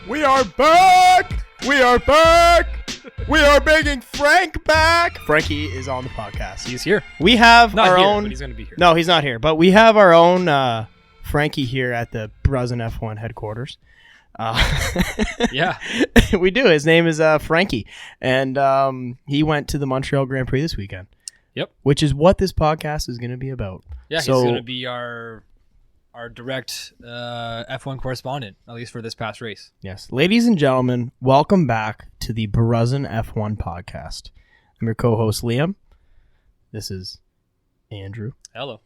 We are back! We are back! We are bringing Frank back! Frankie is on the podcast. He's here. We have Not our here, own... but he's going to be here. No, he's not here. But we have our own Frankie here at the Bruzin F1 headquarters. Yeah. We do. His name is Frankie. And he went to the Montreal Grand Prix this weekend. Yep. Which is what this podcast is going to be about. Yeah, so, he's going to be our direct F1 correspondent, at least for this past race. Yes. Ladies and gentlemen, welcome back to the Bruzin F1 podcast. I'm your co-host, Liam. This is Andrew. Hello.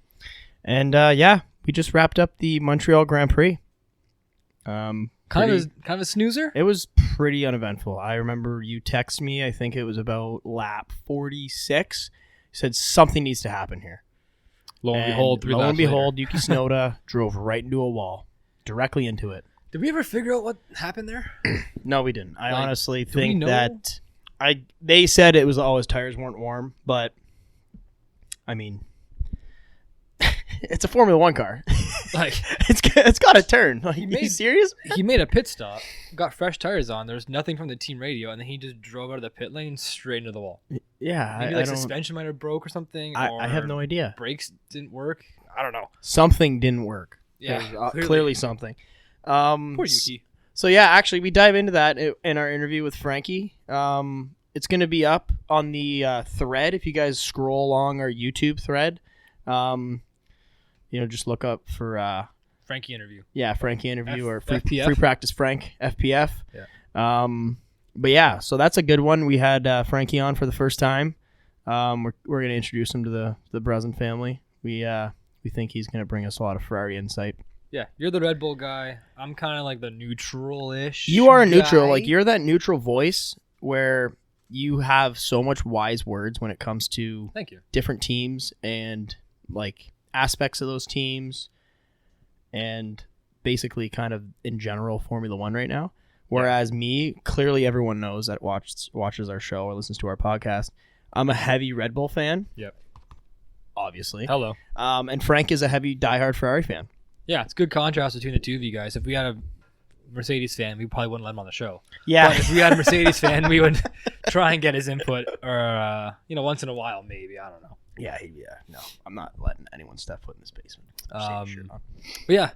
And we just wrapped up the Montreal Grand Prix. Kind of a snoozer? It was pretty uneventful. I remember you text me, I think it was about lap 46. You said something needs to happen here. Lo and behold, Yuki Tsunoda drove right into a wall, directly into it. Did we ever figure out what happened there? No, we didn't. I honestly do we think know? that they said it was his tires weren't warm, but I mean, it's a Formula One car. Like it's got to turn. Like, you serious? He made a pit stop, got fresh tires on. There's nothing from the team radio, and then he just drove out of the pit lane straight into the wall. Yeah, maybe suspension might have broke or something. I have no idea. Brakes didn't work. I don't know. Something didn't work. Yeah, clearly something. Poor Yuki. So yeah, actually, we dive into that in our interview with Frankie. It's going to be up on the thread if you guys scroll along our YouTube thread. Just look up for Frankie interview. Yeah, Frankie interview or free FPF. practice Frank FPF. Yeah. But yeah, so that's a good one. We had Frankie on for the first time. We're going to introduce him to the Bruzin family. We think he's going to bring us a lot of Ferrari insight. Yeah, you're the Red Bull guy. I'm kind of like the neutral-ish. You are a neutral. guy. Like, you're that neutral voice where you have so much wise words when it comes to Thank you. different teams and like aspects of those teams and basically kind of in general Formula One right now. Whereas me, clearly everyone knows that watches our show or listens to our podcast. I'm a heavy Red Bull fan. Yep. Obviously. Hello. And Frank is a heavy diehard Ferrari fan. Yeah, it's good contrast between the two of you guys. If we had a Mercedes fan, we probably wouldn't let him on the show. Yeah. But if we had a Mercedes fan, we would try and get his input or, once in a while, maybe. I don't know. Yeah. No, I'm not letting anyone step foot in this basement. But yeah,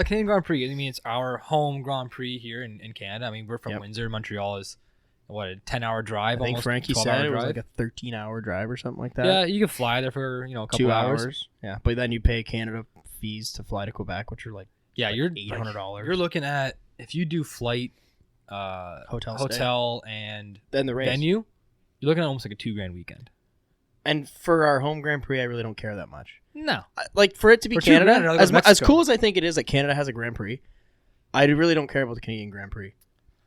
Canadian Grand Prix. I mean, it's our home Grand Prix here in Canada. I mean, we're from Windsor. Montreal is, a 10-hour drive? I think Frankie said it was like a 13-hour drive or something like that. Yeah, you can fly there for, a couple 2 hours. Yeah, but then you pay Canada fees to fly to Quebec, which are you're $800. You're looking at, if you do flight, hotel, and then the race venue, you're looking at almost like a $2,000 weekend. And for our home Grand Prix, I really don't care that much. No. Like, for it to be For Canada, $2,000, I'll go to as cool Mexico. as I think it is that Canada has a Grand Prix, I really don't care about the Canadian Grand Prix.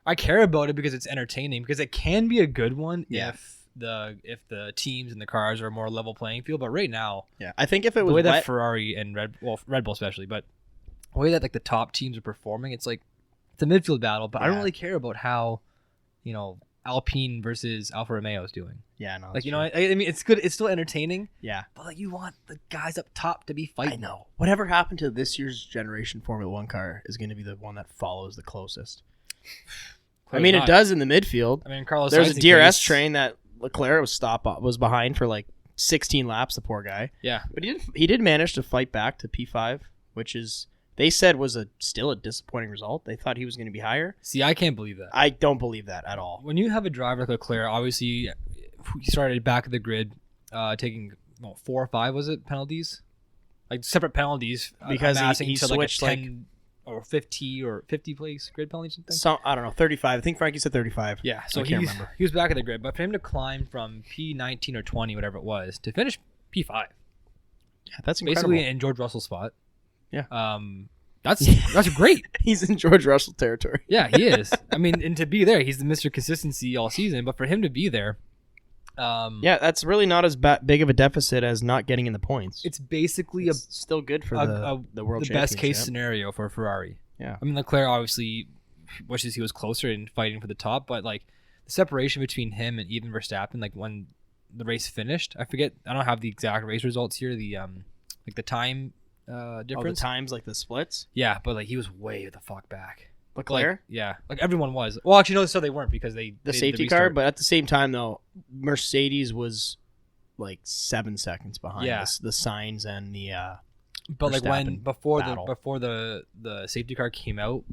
I care about it because it's entertaining, because it can be a good one Yeah. if the teams and the cars are a more level playing field. But right now, Yeah, I think if it the was way that wet, Ferrari and Red Bull especially, but the way that like the top teams are performing, it's like it's a midfield battle. But I don't Yeah. really care about how, Alpine versus Alfa Romeo is doing. yeah, no, Like, I mean, it's good. It's still entertaining. yeah, But like, you want the guys up top to be fighting. I know. Whatever happened to this year's generation Formula One car is going to be the one that follows the closest. I mean, it does in the midfield. I mean, Carlos. There's a Sainz's DRS case- train that Leclerc was behind for like 16 laps. The poor guy. Yeah. But he did manage to fight back to P5, which is they said was still a disappointing result. They thought he was going to be higher. See, I can't believe that. I don't believe that at all. When you have a driver like Leclerc, obviously, he started back of the grid, taking 4 or 5 penalties, like separate penalties Because amassing he to switched, like a 10 or 50 place grid penalty or something. So I don't know, 35. I think Frankie said 35. Yeah, so I can't remember. he was back of the grid, but for him to climb from P19 or 20, whatever it was, to finish P5, Yeah, that's incredible. basically in George Russell's spot. Yeah. That's great. He's in George Russell territory. Yeah, he is. I mean, and to be there, he's the Mr. Consistency all season. But for him to be there, Yeah, that's really not as big of a deficit as not getting in the points. it's basically It's still good for the world the best case championship. scenario for Ferrari. Yeah. I mean, Leclerc obviously wishes he was closer in fighting for the top, but like the separation between him and even Verstappen, like when the race finished, I don't have the exact race results here. The like the time difference. All the times, like the splits. Yeah, but like he was way the fuck back. Leclerc? Like everyone was. Well, actually, no, so they weren't because they The did safety car, restart. but at the same time, though, Mercedes was like 7 seconds behind the Sainz and the But like when battle. before the safety car came out,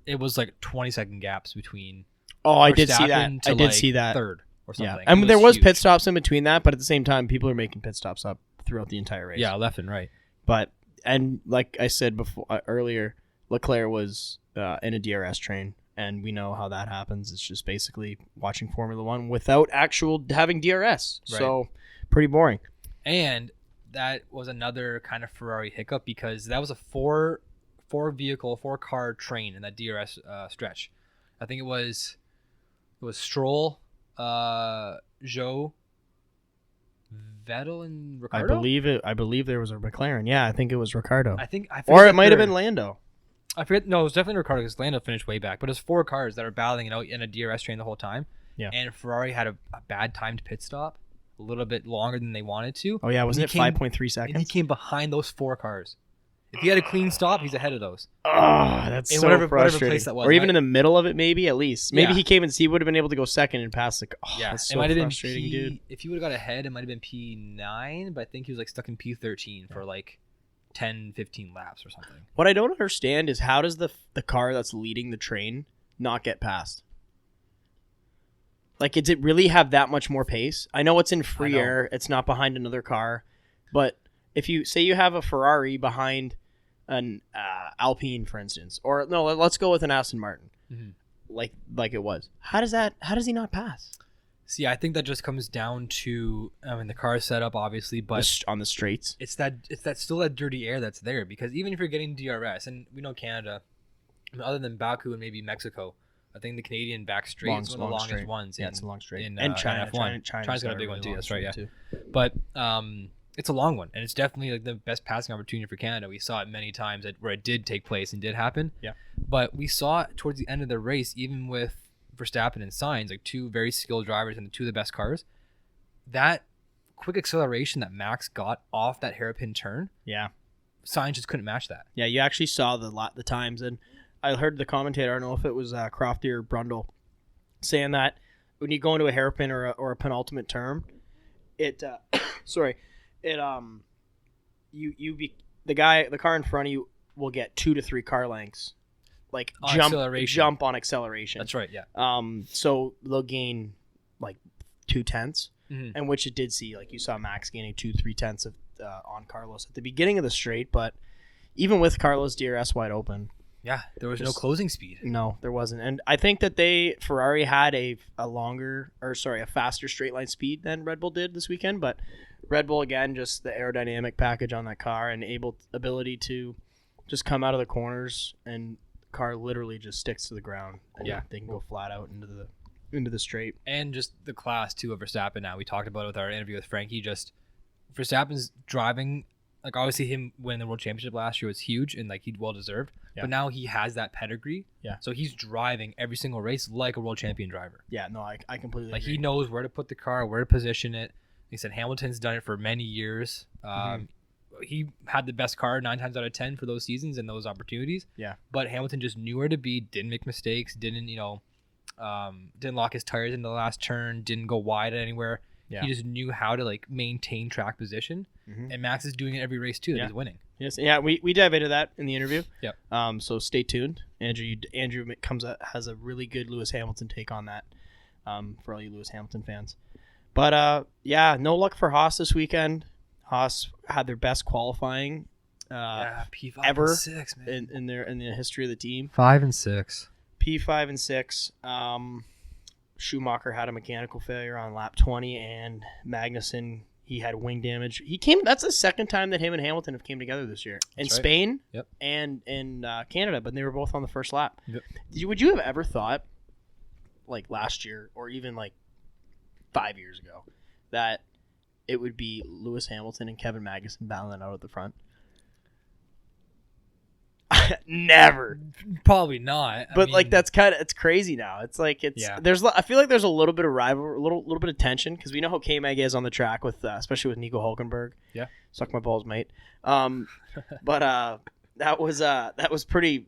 it was like 20-second gaps between. Oh, I did see Verstappen that. to, I did like, see that. third or something. Yeah, I mean there was huge. pit stops in between that, but at the same time, people are making pit stops up throughout the entire race. Yeah, left and right. But and like I said before earlier, Leclerc was in a DRS train, and we know how that happens. It's just basically watching Formula One without actual having DRS. Right. So pretty boring. And that was another kind of Ferrari hiccup because that was a four car train in that DRS stretch. I think it was Stroll, Zhou, Vettel, and Ricciardo. I believe there was a McLaren. Yeah, I think it was Ricciardo. I forget Or it the might have third. been Lando. I forget. No, it was definitely Ricciardo because Lando finished way back. But it was 4 cars that are battling it out in a DRS train the whole time. Yeah. And Ferrari had a bad timed pit stop, a little bit longer than they wanted to. Oh yeah, wasn't it 5.3 And he seconds? came behind those 4 cars. If he had a clean stop, he's ahead of those. Oh, that's In so whatever frustrating. place that was. Or even in the middle of it, maybe at least. Maybe Yeah. he came and he would have been able to go second and pass. Like, oh, Yeah, that's it so might have been frustrating, dude. If he would have got ahead, it might have been P9, but I think he was like stuck in P13 for like 10, 15 laps or something. What I don't understand is how does the car that's leading the train not get past? Like, does it really have that much more pace? I know it's in free air. It's not behind another car. But if you say you have a Ferrari behind an Alpine, for instance, or no, let's go with an Aston Martin, like it was. How does he not pass? See, I think that just comes down to the car is set up obviously, but On the straights. it's that still that dirty air that's there because even if you're getting DRS, and we know Canada, I mean, other than Baku and maybe Mexico, I think the Canadian back straight is one of the longest straight. ones. Yeah, it's a long straight. And China, F1. China's got a big one too. That's right. Yeah, but it's a long one, and it's definitely like the best passing opportunity for Canada. We saw it many times where it did take place and did happen. Yeah, but we saw it towards the end of the race, even with Verstappen and Sainz, like 2 very skilled drivers and 2 of the best cars. That quick acceleration that Max got off that hairpin turn, Sainz just couldn't match that. Yeah, you actually saw the times, and I heard the commentator. I don't know if it was Crofty or Brundle saying that when you go into a hairpin or a penultimate turn, the car in front of you will get 2 to 3 car lengths, like jump on acceleration. That's right. Yeah. So they'll gain like 2 tenths, and which it did see. Like you saw Max gaining 2-3 tenths of on Carlos at the beginning of the straight, but even with Carlos DRS wide open. Yeah, there was no closing speed. No, there wasn't. And I think that Ferrari had a faster straight line speed than Red Bull did this weekend, but Red Bull, again, just the aerodynamic package on that car and ability to just come out of the corners and the car literally just sticks to the ground. And they can go flat out into the straight. And just the class too of Verstappen now. We talked about it with our interview with Frankie, just Verstappen's driving. Like, obviously, him winning the World Championship last year was huge and, like, he'd well-deserved. Yeah. But now he has that pedigree. Yeah. So he's driving every single race like a world champion driver. Yeah, no, I completely agree. He knows where to put the car, where to position it. He said Hamilton's done it for many years. He had the best car 9 times out of 10 for those seasons and those opportunities. Yeah. But Hamilton just knew where to be, didn't make mistakes, didn't lock his tires in the last turn, didn't go wide anywhere. Yeah. He just knew how to maintain track position, and Max is doing it every race too. That he's winning. Yes, yeah, we dive into that in the interview. Yep. So stay tuned. Andrew has a really good Lewis Hamilton take on that. For all you Lewis Hamilton fans, but no luck for Haas this weekend. Haas had their best qualifying P5 ever and 6, man. in the history of the team. 5 and 6. P5 and 6. Schumacher had a mechanical failure on lap 20, and Magnussen, he had wing damage. That's the second time that him and Hamilton have came together this year in Spain and in Canada, but they were both on the first lap. Yep. Would you have ever thought, like last year or even like 5 years ago, that it would be Lewis Hamilton and Kevin Magnussen battling out at the front? Never. Probably not. But that's it's crazy now. It's like I feel like there's a little bit of rivalry, a little bit of tension because we know how K-Mag is on the track with especially with Nico Hulkenberg. Yeah. Suck my balls, mate. But that was pretty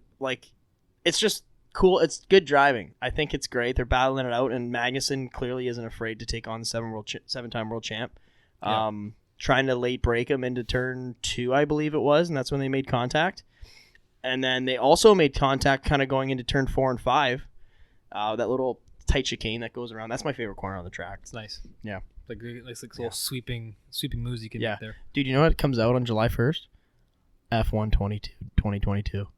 it's just cool. It's good driving. I think it's great. They're battling it out, and Magnussen clearly isn't afraid to take on the seven-time world champ. Yeah. Trying to late break him into turn 2, I believe it was, and that's when they made contact. And then they also made contact kind of going into turn 4 and 5. That little tight chicane that goes around. That's my favorite corner on the track. It's nice. Yeah. Like little sweeping moves you can make there. Dude, you know what comes out on July 1st? F1 2022.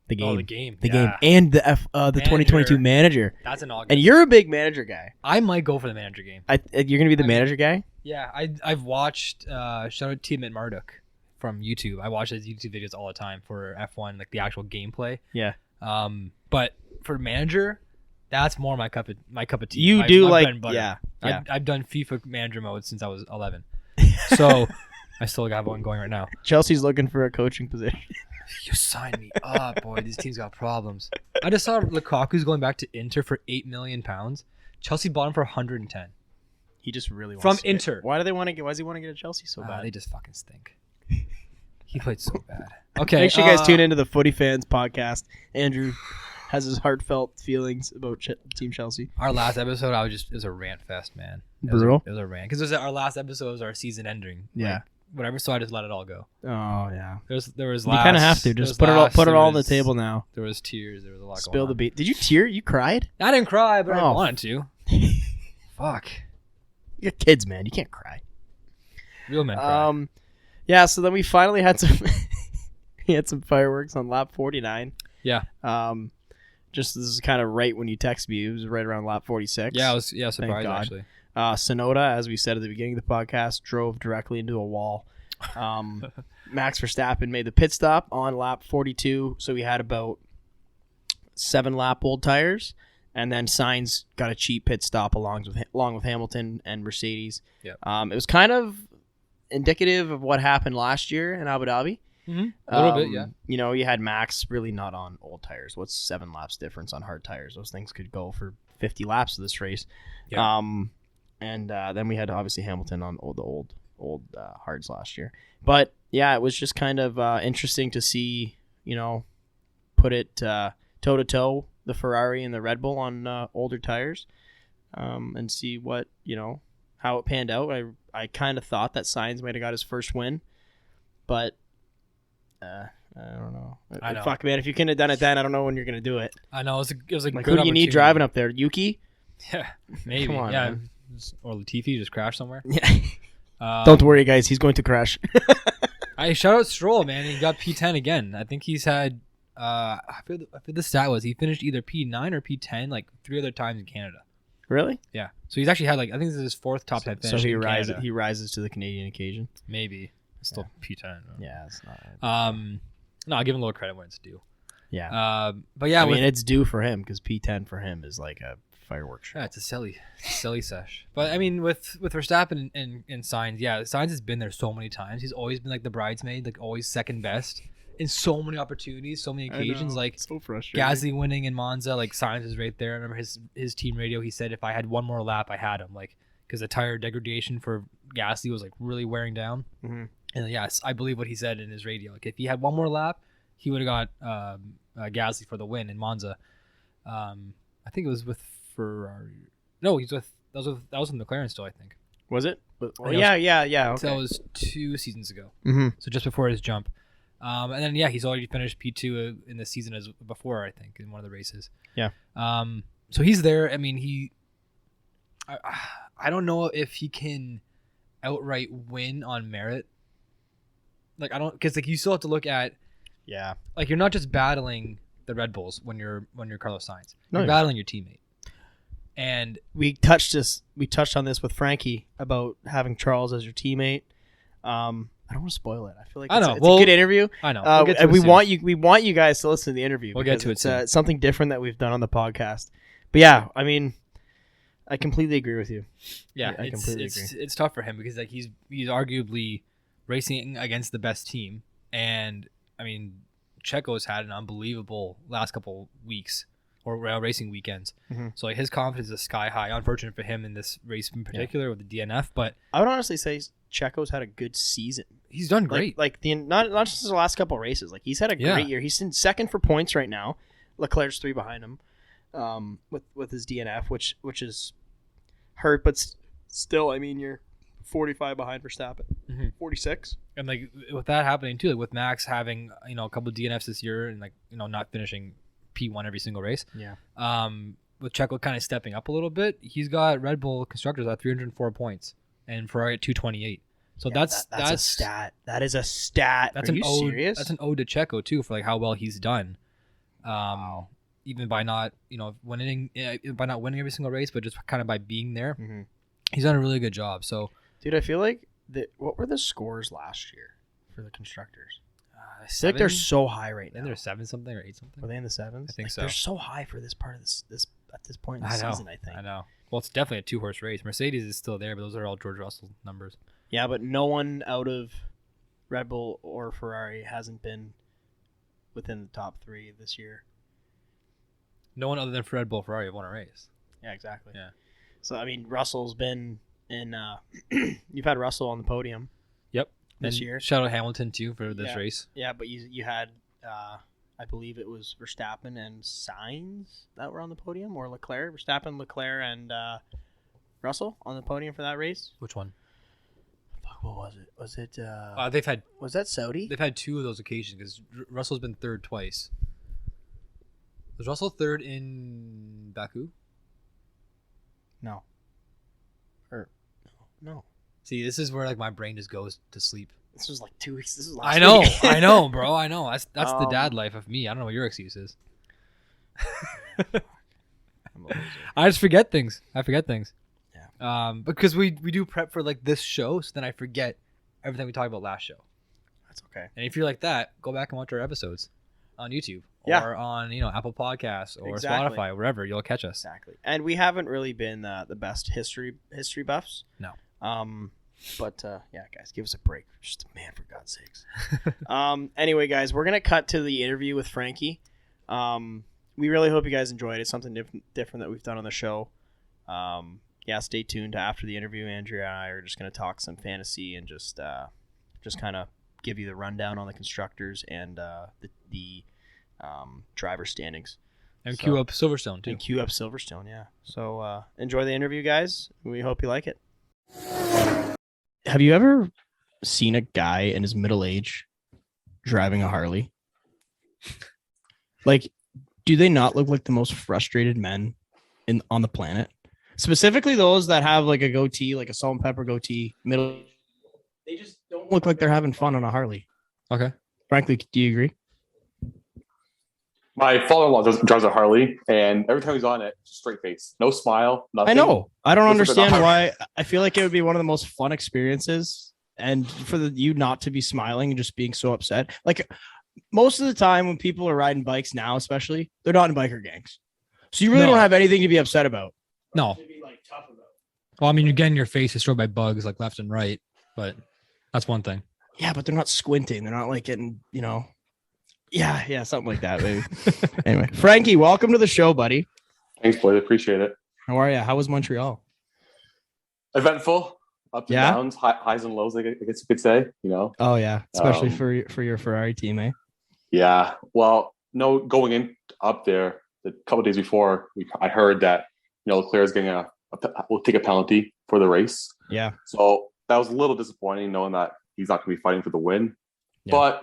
The game. Oh, the game. The game. And the 2022 manager. That's an August. And you're a big manager guy. I might go for the manager game. You're going to be the manager guy? Yeah. I've watched, shout out to Mitt Marduk from YouTube. I watch his YouTube videos all the time for F1, like the actual gameplay. Yeah. But for manager, that's more my cup of tea. You do like, yeah. I've done FIFA manager mode since I was 11. So I still got one going right now. Chelsea's looking for a coaching position. You sign me up, boy. These teams got problems. I just saw Lukaku's going back to Inter for £8 million. Chelsea bought him for 110. He just really wants from to Inter. Why does he want to get a Chelsea so bad? They just fucking stink. He played so bad. Okay, make sure you guys tune into the Footy Fans podcast. Andrew has his heartfelt feelings about Team Chelsea. Our last episode, it was a rant fest, man. Brutal. It was a rant because our last episode was our season ending. Yeah. Like, whatever. So I just let it all go. Oh yeah. There was. You kind of have to just put it all on the table now. There was tears. There was a lot. Spill the beat. Did you tear? You cried? I didn't cry, but I wanted to. Fuck. You're kids, man. You can't cry. Real men cry. Yeah. So then we finally had some. We had some fireworks on lap 49. Yeah. Just this is kind of right when you text me. It was right around lap 46. Yeah, I was surprised actually. Sonoda, as we said at the beginning of the podcast, drove directly into a wall. Max Verstappen made the pit stop on lap 42, so we had about 7 lap old tires, and then Sainz got a cheap pit stop along with Hamilton and Mercedes. Yeah. It was kind of indicative of what happened last year in Abu Dhabi. Mm-hmm. A little bit, yeah. You know, you had Max really not on old tires. What's 7 laps difference on hard tires? Those things could go for 50 laps of this race. Yeah. And then we had obviously Hamilton on the old hards last year. But yeah, it was just kind of interesting to see, put it toe to toe, the Ferrari and the Red Bull on older tires, and see what, how it panned out. I kind of thought that Sainz might have got his first win, but I don't know. I know. Fuck, man, if you couldn't have done it then, I don't know when you're going to do it. I know. It was a like, good who do you need driving up there? Yuki? Yeah, maybe. Come on, yeah. man. Or Latifi just crashed somewhere. Yeah. Don't worry, guys. He's going to crash. I shout out Stroll, man. He got P10 again. I think he's had. I feel the stat was he finished either P9 or P10 like 3 other times in Canada. Really? Yeah. So he's actually had I think this is his 4th top 10 finish. So he rises to the Canadian occasion. Maybe. It's still P10. Yeah, it's not. No, I'll give him a little credit when it's due. Yeah. But yeah, I mean it's due for him because P10 for him is like a fireworks show. Yeah, it's a silly sesh. But I mean, with Verstappen and Sainz, Sainz has been there so many times. He's always been like the bridesmaid, like always second best in so many opportunities, so many occasions. Like so frustrating. Gasly winning in Monza, like Sainz is right there. I remember his team radio. He said if I had one more lap, I had him. Like because the tire degradation for Gasly was like really wearing down. Mm-hmm. And yes, I believe what he said in his radio. Like if he had one more lap, he would have got Gasly for the win in Monza. I think it was with Ferrari. No, that was with McLaren still, I think. Was it? Yeah. Okay. So that was 2 seasons ago. Mm-hmm. So just before his jump. And then he's already finished P2 in the season as before, I think, in one of the races. Yeah. So he's there. I mean, I don't know if he can outright win on merit. Like I don't, because like you still have to look at. Yeah. Like you're not just battling the Red Bulls when you're Carlos Sainz. No, you're battling your teammate. And we touched on this with Frankie about having Charles as your teammate. I don't want to spoil it. I feel like it's a good interview. I know. We'll get to we want you guys to listen to the interview. We'll get to it soon. It's something different that we've done on the podcast. But yeah, I mean, I completely agree with you. Yeah, I completely agree. It's tough for him because like he's arguably racing against the best team, and I mean, Checo's had an unbelievable last couple weeks or racing weekends. Mm-hmm. So like his confidence is sky high. Unfortunate for him in this race in particular with the DNF, but I would honestly say Checo's had a good season. He's done great. Like the not just his last couple races. Like he's had a great year. He's in second for points right now. Leclerc's 3 behind him, with his DNF, which is hurt, but still, I mean, you're 45 behind Verstappen, 46. And like with that happening too, like with Max having a couple of DNFs this year and not finishing P1 every single race. Yeah. With Checo kind of stepping up a little bit, he's got Red Bull constructors at 304 points and Ferrari at 228. So that's a stat. That is a stat. That's Are you serious? That's an ode to Checo too for like how well he's done. Even by not winning every single race, but just kind of by being there, he's done a really good job. So, dude, I feel like what were the scores last year for the constructors? I feel like they're so high right now. I think they're 7 something or 8 something. Were they in the 7s? I think so. They're so high for this part of this at this point in the season. I think. I know. Well, it's definitely a 2-horse race. Mercedes is still there, but those are all George Russell numbers. Yeah, but no one out of Red Bull or Ferrari hasn't been within the top 3 this year. No one other than Red Bull, Ferrari have won a race. Yeah, exactly. Yeah. So I mean, Russell's been in. You've had Russell on the podium. Yep. This year. Shout out Hamilton too for this race. Yeah, but you had, I believe it was Verstappen and Sainz that were on the podium, or Leclerc, Verstappen, Leclerc, and Russell on the podium for that race. Which one? Fuck, what was it? Was it? They've had. Was that Saudi? They've had 2 of those occasions because Russell's been third twice. Was Russell third in Baku? No. No. See, this is where like my brain just goes to sleep. This was like 2 weeks. This is last week. I know, bro. I know. That's the dad life of me. I don't know what your excuse is. I just forget things. Yeah. Because we do prep for like this show, so then I forget everything we talked about last show. That's okay. And if you're like that, go back and watch our episodes on YouTube or on Apple Podcasts or Spotify, wherever you'll catch us. Exactly. And we haven't really been the best history buffs. No. But yeah, guys, give us a break. Just man, for God's sakes. Anyway, guys, we're gonna cut to the interview with Frankie. We really hope you guys enjoyed it. It's something different that we've done on the show. Yeah, stay tuned after the interview. Andrea and I are just gonna talk some fantasy and just kind of give you the rundown on the constructors and the driver standings. And queue up Silverstone too. And queue up Silverstone, yeah. So enjoy the interview, guys. We hope you like it. Have you ever seen a guy in his middle age driving a Harley? Like, do they not look like the most frustrated men on the planet? Specifically those that have like a goatee, like a salt and pepper goatee, middle. They just don't look like they're having fun on a Harley. Okay. Frankly, do you agree? My father-in-law drives a Harley, and every time he's on it, straight face, no smile, nothing. I know. I don't understand why. I feel like it would be one of the most fun experiences, and for you not to be smiling and just being so upset. Like most of the time when people are riding bikes now, especially, they're not in biker gangs, so you really don't have anything to be upset about. No. To be like tough about. Well, I mean, you're getting your face destroyed by bugs like left and right, but that's one thing. Yeah, but they're not squinting. They're not like getting, Yeah, something like that, maybe. Anyway, Frankie, welcome to the show, buddy. Thanks, boys. Appreciate it. How are you? How was Montreal? Eventful, ups and downs, highs and lows, I guess you could say, Oh, yeah, especially for your Ferrari team, eh? Yeah, well, going in up there, a couple of days before, I heard that, Leclerc is getting will take a penalty for the race. Yeah. So that was a little disappointing knowing that he's not going to be fighting for the win. Yeah. But,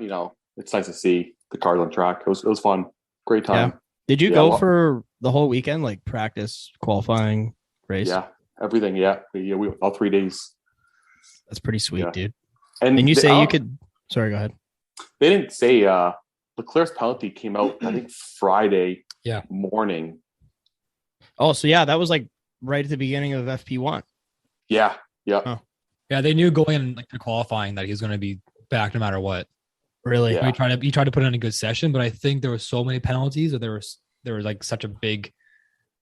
it's nice to see the cars on track. It was fun. Great time. Yeah. Did you go for the whole weekend, like practice, qualifying, race? Yeah, everything. Yeah. We all 3 days. That's pretty sweet, dude. And you say you could. Sorry, go ahead. They didn't say Leclerc's penalty came out, I think, Friday morning. Oh, so yeah, that was like right at the beginning of FP1. Yeah. Yeah. Oh. Yeah, they knew going in like to qualifying that he was going to be back no matter what. Really? Yeah. He tried to put in a good session, but I think there were so many penalties, or there was like such a big.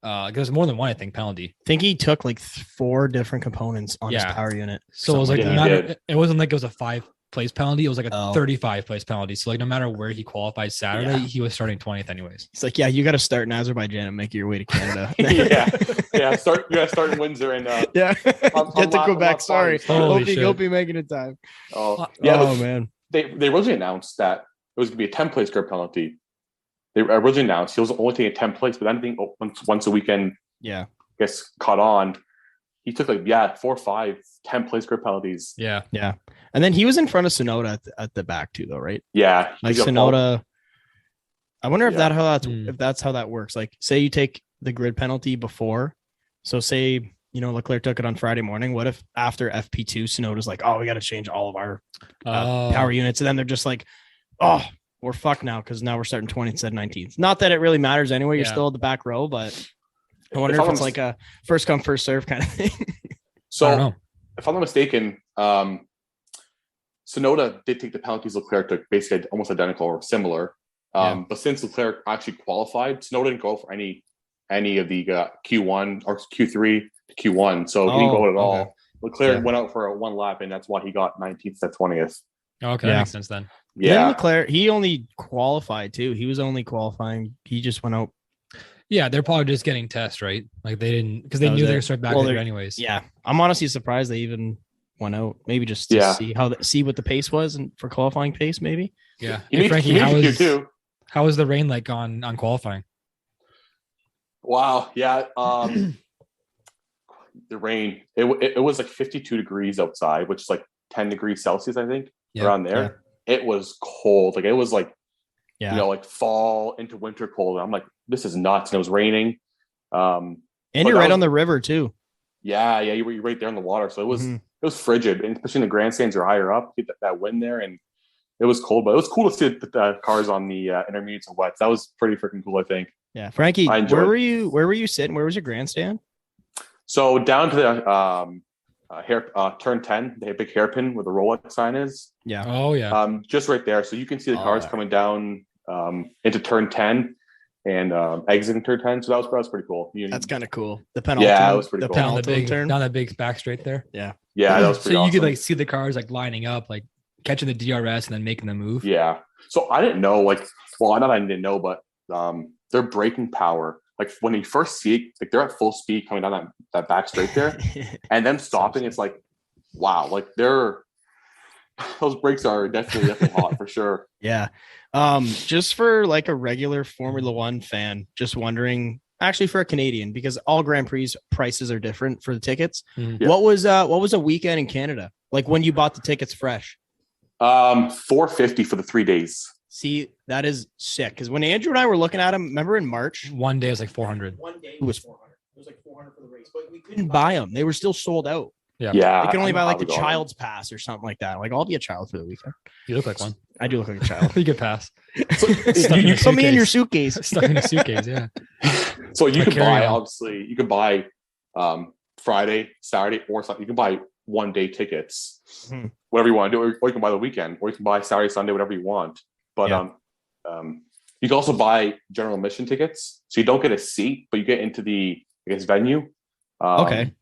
There's more than one, I think, penalty. I think he took like 4 different components on his power unit. So it was like it wasn't like it was a 5-place penalty. It was like a 35-place penalty. So like no matter where he qualified Saturday, he was starting 20th anyways. It's like, you got to start in Azerbaijan and make your way to Canada. You got to start in Windsor and get to Quebec. Sorry, hope you making it time. Oh yeah, man. They originally announced that it was going to be a 10-place grid penalty, they originally announced he was only taking 10th place, but then I think once a weekend gets caught on, he took 4, 5, 10 place grid penalties. Yeah. And then he was in front of Tsunoda at the back too, though, right? Yeah. Like Tsunoda. I wonder if that's how that works. Like, say you take the grid penalty before. So say, Leclerc took it on Friday morning. What if after FP2, Tsunoda's like, oh, we got to change all of our power units. And then they're just like, oh, we're fucked now because now we're starting 20th instead of 19th. Not that it really matters anyway. You're still at the back row, but I wonder if it's like a first come, first serve kind of thing. So if I'm not mistaken, Tsunoda did take the penalties Leclerc took, basically almost identical or similar. But since Leclerc actually qualified, Tsunoda didn't go for any of the Q1 or Q3 to Q1. So he didn't go at all. Leclerc went out for a one lap, and that's why he got 19th to 20th. Okay, that makes sense then. Yeah. Then Leclerc, he only qualified too. He was only qualifying. He just went out. Yeah, they're probably just getting tests, right? Like they didn't, because they knew they were going to start back there anyways. Yeah, I'm honestly surprised they even went out. Maybe just to see what the pace was and for qualifying pace, maybe. Yeah. Hey, Frankie, how was the rain like on qualifying? Wow. Yeah. The rain. It was like 52 degrees outside, which is like 10 degrees Celsius, I think, around there. Yeah. It was cold. Like it was like, like fall into winter cold. And I'm like, this is nuts. And it was raining. And you're right on the river too. Yeah. You were right there in the water. So it was frigid, and especially in the grandstands are higher up, get that wind there. And it was cold, but it was cool to see the cars on the intermediates and wets. That was pretty freaking cool, I think. Yeah. Frankie, where were you sitting? Where was your grandstand? So down to the turn 10, the big hairpin where the Rolex sign is. Yeah. Oh yeah. Just right there. So you can see the cars coming down into turn 10 and exiting turn 10. So that was pretty cool. That's kind of cool. The penalty. Yeah, it was pretty cool. Down that big back straight there. Yeah. Yeah, that was pretty awesome. You could see the cars lining up, catching the DRS and then making the move. Yeah. So I didn't know, I didn't know, but their braking power, when you first see it, they're at full speed coming down that back straight there, and them stopping, it's like, wow, those brakes are definitely hot for sure. Yeah. Just for a regular Formula One fan, just wondering, actually for a Canadian, because all Grand Prix prices are different for the tickets. Mm-hmm. What was a weekend in Canada like when you bought the tickets fresh? $450 for the 3 days. See, that is sick. Because when Andrew and I were looking at them, remember in March, one day was like 400. One day it was 400. It was like 400 for the race, but we couldn't buy them. They were still sold out. Yeah. You can only buy the child's pass or something like that. I'll be a child for the weekend. You look like one. I do look like a child. You get pass. So, you put me in your suitcase. Stuck in a suitcase, yeah. So you can buy, obviously, you can buy Friday, Saturday, or something. You can buy one-day tickets, whatever you want to do, or you can buy the weekend, or you can buy Saturday, Sunday, whatever you want. But you can also buy general admission tickets, so you don't get a seat, but you get into the venue. Okay.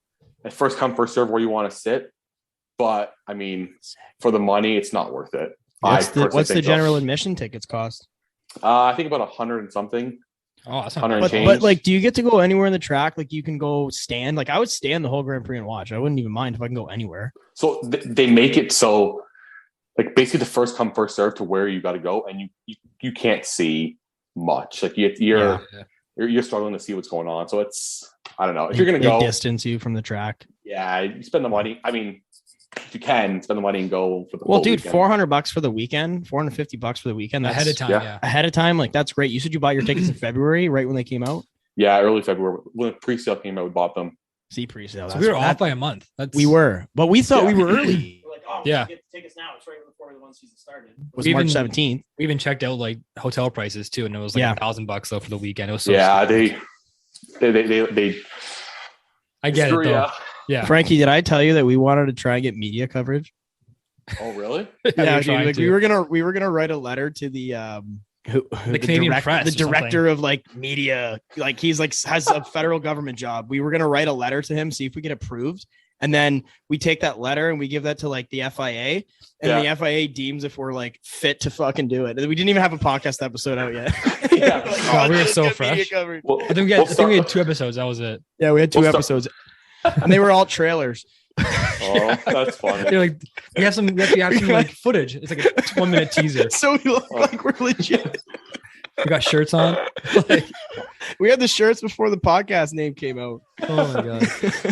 At first come, first serve where you want to sit. But I mean, for the money, it's not worth it. What's the general admission tickets cost? I think about 100 and something. Oh, that's not bad. But do you get to go anywhere in the track? You can go stand. I would stand the whole Grand Prix and watch. I wouldn't even mind if I can go anywhere. So they make it so basically the first come, first serve to where you got to go, and you can't see much. You're struggling to see what's going on. So it's, I don't know, if you're gonna go distance you from the track. Yeah, you spend the money. I mean, if you can spend the money and go for the dude, weekend. $400 for the weekend, $450 for the weekend. That's, ahead of time. Yeah. Ahead of time, that's great. You said you bought your tickets in February, right when they came out. Yeah, early February when pre-sale came out, we bought them. See pre-sale. So we were off by a month. We were, but we thought we were early. We get the tickets now. It's right before the one season started. It was March 17th. We even checked out hotel prices too, and it was $1,000 though for the weekend. It was so they I get it though. Yeah. Frankie, did I tell you that we wanted to try and get media coverage? Oh, really? Yeah, dude, we were gonna write a letter to the Canadian press, the director of media, he's has a federal government job. We were gonna write a letter to him, see if we get approved, and then we take that letter and we give that to the FIA, and the FIA deems if we're fit to fucking do it. And we didn't even have a podcast episode out yet. We were so fresh. Well, I think we had 2 episodes. That was it. Yeah, we had 2 episodes. And they were all trailers. Oh, that's funny. They're we have some footage. It's a 1-minute teaser. So we look like we're legit. We got shirts on. We had the shirts before the podcast name came out. Oh my god,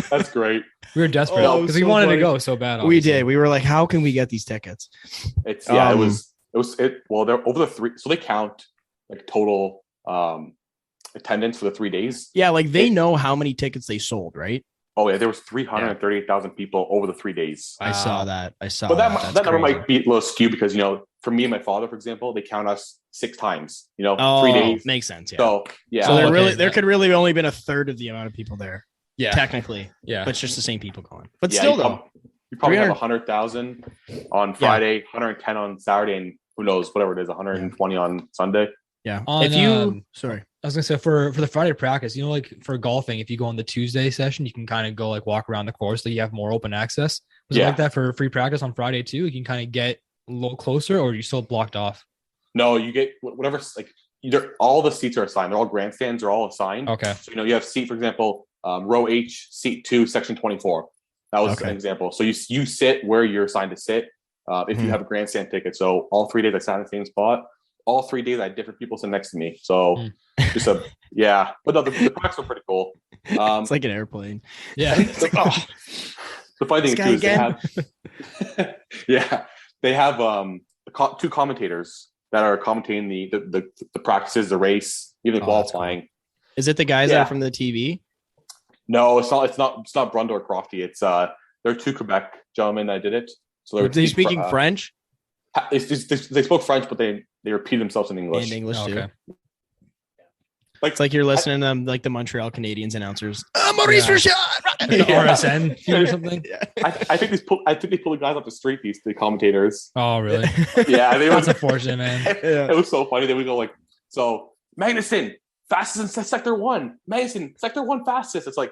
that's great. We were desperate because we wanted to go so bad. Obviously. We did. We were like, how can we get these tickets? It was. Well, they're over the 3, so they count like total attendance for the 3 days. Yeah, like they know how many tickets they sold, right? Oh yeah, there was 338,000 people over the 3 days. I saw that. But that number might be a little skewed because for me and my father, for example, they count us 6 times. 3 days makes sense. Yeah. So yeah, so there could really only been a third of the amount of people there. Yeah, technically. Yeah, but it's just the same people going. But yeah, still, though, you probably have 100,000 on Friday, 110 on Saturday, and who knows, whatever it is, 120 on Sunday. Yeah. Sorry. I was gonna say for the Friday practice, like for golfing, if you go on the Tuesday session, you can kind of go like walk around the course, so you have more open access. Was it like that for free practice on Friday too? You can kind of get a little closer, or are you still blocked off? No, you get whatever. Like all the seats are assigned. They're all grandstands. They're all assigned. Okay. So you have seat, for example, row H, seat 2, section 24. That was an example. So you sit where you're assigned to sit. If you have a grandstand ticket. So all 3 days I sat in the same spot. All 3 days I had different people sit next to me. So but no, the practice were pretty cool. It's like an airplane. Yeah. It's like, the funny thing too is they have 2 commentators that are commentating the practices, the race, even qualifying. Cool. Is it the guys that are from the TV? No, it's not Brundo or Crofty. It's they're 2 Quebec gentlemen that did it. So they're speaking French. They spoke French, but they repeat themselves in English. In English too. It's like you're listening to like the Montreal Canadiens announcers. Maurice Richard, RSN or something. I think they pull the guys off the street. The commentators. Oh really? Yeah, that's unfortunate, man. It was so funny. They would go like, so Magnussen fastest in sector 1. Magnussen sector 1 fastest. It's like,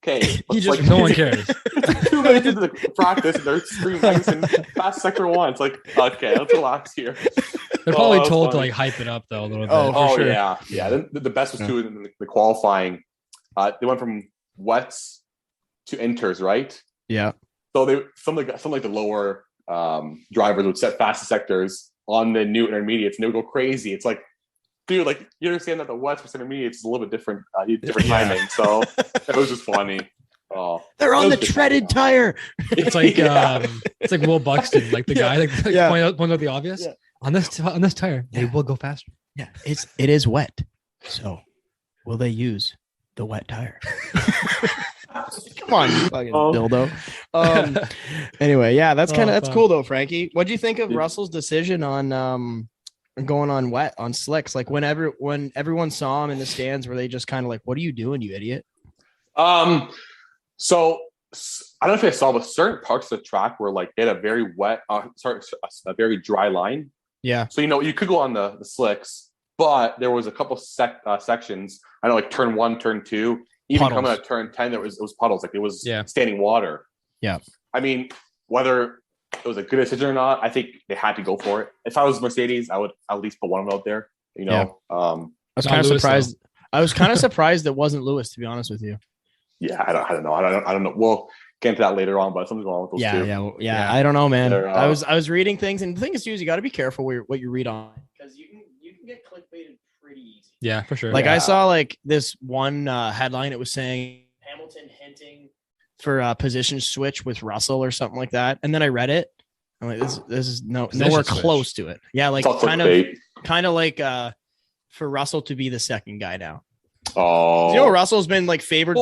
okay, no one cares. It's 2 minutes into the practice and they're screaming Magnussen fast sector 1. It's like, okay, let's relax here. They're probably told to like hype it up though a little bit. Oh, for sure. Yeah. Then the best was too in the qualifying. They went from wets to inters, right? Yeah. So some like the lower drivers would set fastest sectors on the new intermediates, and they would go crazy. It's like, dude, like you understand that the wets for intermediates is a little bit different, timing. So it was just funny. Oh, they're on the treaded tire. It's like it's like Will Buxton, like the guy that point out the obvious. Yeah. On this tire, they will go faster. Yeah, it is wet. So, will they use the wet tire? Come on, you fucking dildo. Anyway, yeah, that's cool though, Frankie. What do you think of Russell's decision on going on wet on slicks? Like when everyone saw him in the stands, were they just kind of like, "What are you doing, you idiot"? So I don't know if I saw, but certain parts of the track were like they had a very wet, a very dry line. Yeah. So you could go on the slicks, but there was a couple sections. I know, like turn 1, turn 2, even puddles. Coming at turn 10, it was puddles. Like it was standing water. Yeah. I mean, whether it was a good decision or not, I think they had to go for it. If I was Mercedes, I would at least put one of them out there. I was kind of surprised. I was kind of surprised it wasn't Lewis, to be honest with you. Yeah, I don't know. I don't know. We'll get into that later on, but something's wrong with those two. Yeah. I don't know, man. I was reading things, and the thing is, too, is you got to be careful what you read on, because you can get clickbaited pretty easy. Yeah, for sure. Like I saw like this one headline. It was saying Hamilton hinting for a position switch with Russell or something like that, and then I read it. I'm like, this is nowhere close to it. Yeah, like kind of like for Russell to be the second guy now. Oh, Russell's been like favored.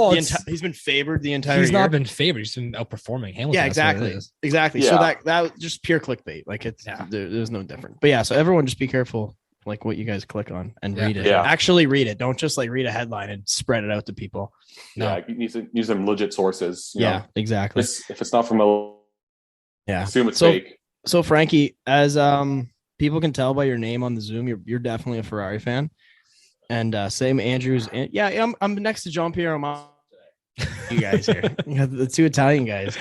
He's been favored the entire year. He's not been favored. He's been outperforming Hamilton. Yeah, exactly. Yeah. So that was just pure clickbait. Like there's no different. But yeah, so everyone just be careful, like what you guys click on and read it. Yeah. Actually read it. Don't just like read a headline and spread it out to people. No. Yeah, you need to use some legit sources. Exactly. If it's not from assume it's fake. So Frankie, as people can tell by your name on the Zoom, you're definitely a Ferrari fan. And same Andrews. And I'm next to Jean-Pierre Romano. You guys here. You got the 2 Italian guys.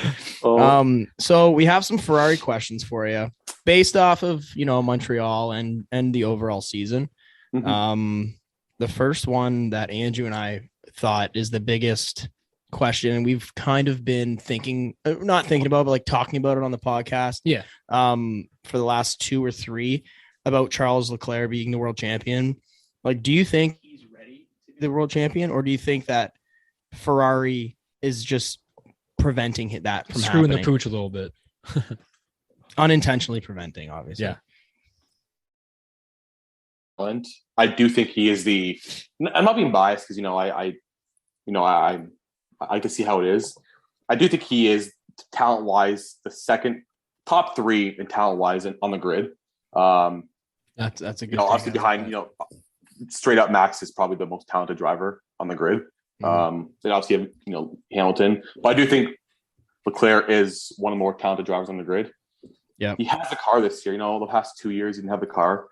So we have some Ferrari questions for you based off of, Montreal and the overall season. Mm-hmm. The first one that Andrew and I thought is the biggest question, and we've kind of been not thinking about, but like talking about it on the podcast. Yeah. For the last 2 or 3 about Charles Leclerc being the world champion. Like, do you think he's ready to be the world champion, or do you think that Ferrari is just preventing that from screwing happening? the pooch a little bit? Unintentionally preventing, obviously. Yeah. I do think he is I'm not being biased because I can see how it is. I do think he is talent wise the second top 3 in talent wise on the grid. That's a good. Obviously behind straight up Max is probably the most talented driver on the grid. Then obviously you have Hamilton, but I do think Leclerc is one of the more talented drivers on the grid. Yeah, he has the car this year. The past 2 years he didn't have the car.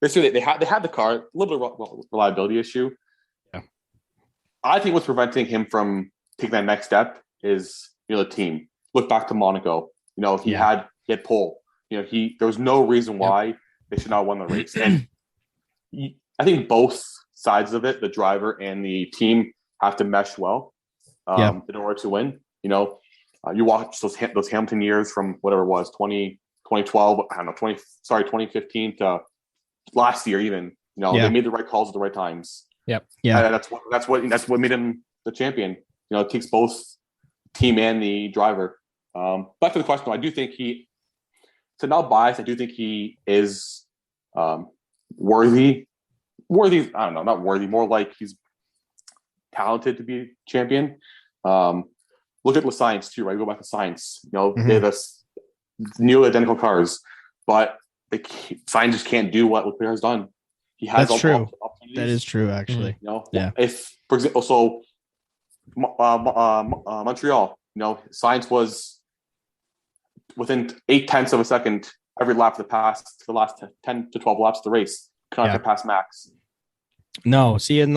This year they had the car, a little bit of reliability issue. Yeah, I think what's preventing him from taking that next step is the team. Look back to Monaco. He had pole. There was no reason why they should not have won the race. And I think both sides of it, the driver and the team, have to mesh well in order to win. You watch those Hamilton years from whatever it was, 2012, 2015 to last year even. They made the right calls at the right times. Yep. Yeah. That's what made him the champion. It takes both team and the driver. Back to the question, I do think not biased. I do think he is worthy. I don't know, not worthy. More like he's talented to be champion. Look at Sainz too, right? Go back to Sainz. They have nearly identical cars, but Sainz just can't do what Leclerc has done. He has That's true. That is true, actually. If, for example, Montreal, Sainz was within 0.8 of a second every lap of the last 10 to 12 laps of the race. Can't pass Max. No, see, and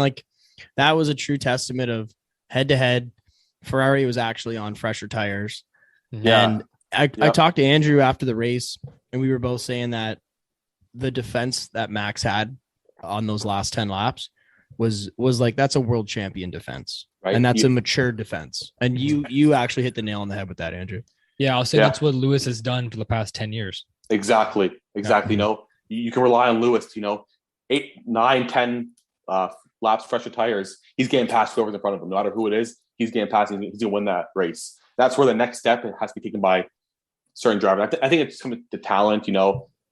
that was a true testament of head to head. Ferrari was actually on fresher tires. And I talked to Andrew after the race, and we were both saying that the defense that Max had on those last 10 laps was that's a world champion defense, right? And that's a mature defense. And you actually hit the nail on the head with that, Andrew. Yeah, I'll say that's what Lewis has done for the past 10 years. Exactly. You can rely on Lewis. 8, 9, 10 laps fresher tires. He's getting past whoever's in front of him, no matter who it is. He's getting past. He's going to win that race. That's where the next step has to be taken by certain drivers. I think it's coming to talent.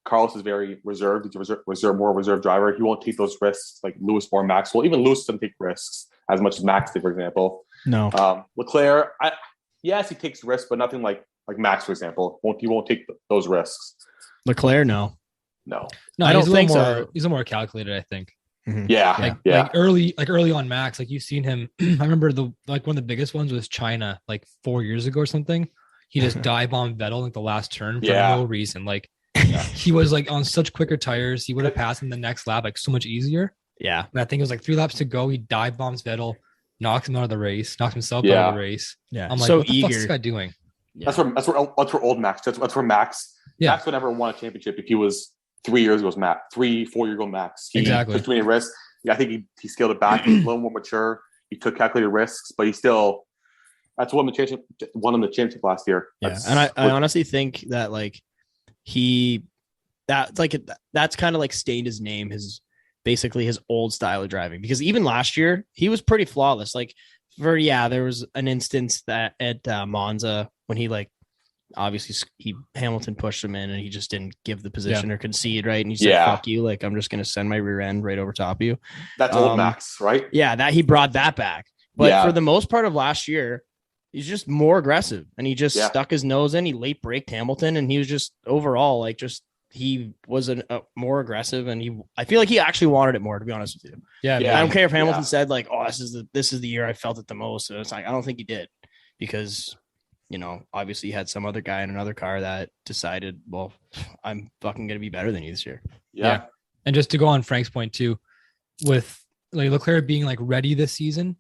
Carlos is very reserved. He's a more reserved driver. He won't take those risks like Lewis or Max. Well, even Lewis doesn't take risks as much as Max did, for example. No. Leclerc, yes, he takes risks, but nothing like Max, for example. He won't take those risks. Leclerc, no. I don't think so. He's a more calculated, I think. Mm-hmm. Like early on Max, you've seen him. I remember one of the biggest ones was China, 4 years ago or something. He just dive bombed Vettel the last turn for no reason. He was on such quicker tires. He would have passed him the next lap so much easier. Yeah. And I think it was 3 laps to go. He dive bombs Vettel, knocks him out of the race, knocks himself out of the race. Yeah. I'm so what the eager. fuck's this guy doing? Yeah. That's where old Max. That's where Max. Yeah. Max would never won a championship if he was 3 years ago. Max 4 year ago Max. He exactly. took too many risks. I think he scaled it back. He's a little more mature. He took calculated risks, but he still. That's won the championship last year. And I honestly think that that's kind of stained his name, basically his old style of driving, because even last year he was pretty flawless. There was an instance that at Monza when he obviously Hamilton pushed him in and he just didn't give the position or concede, right? And he said, fuck you, I'm just gonna send my rear end right over top of you. That's old Max, right? Yeah, that he brought that back. But for the most part of last year, he's just more aggressive, and he just stuck his nose in. He late braked Hamilton, and he was just overall he was more aggressive, and I feel like he actually wanted it more, to be honest with you. Yeah. I don't care if Hamilton said this is the year I felt it the most. So it's I don't think he did, because obviously he had some other guy in another car that decided, well, I'm fucking gonna be better than you this year. Yeah. And just to go on Frank's point too, with Leclerc being ready this season,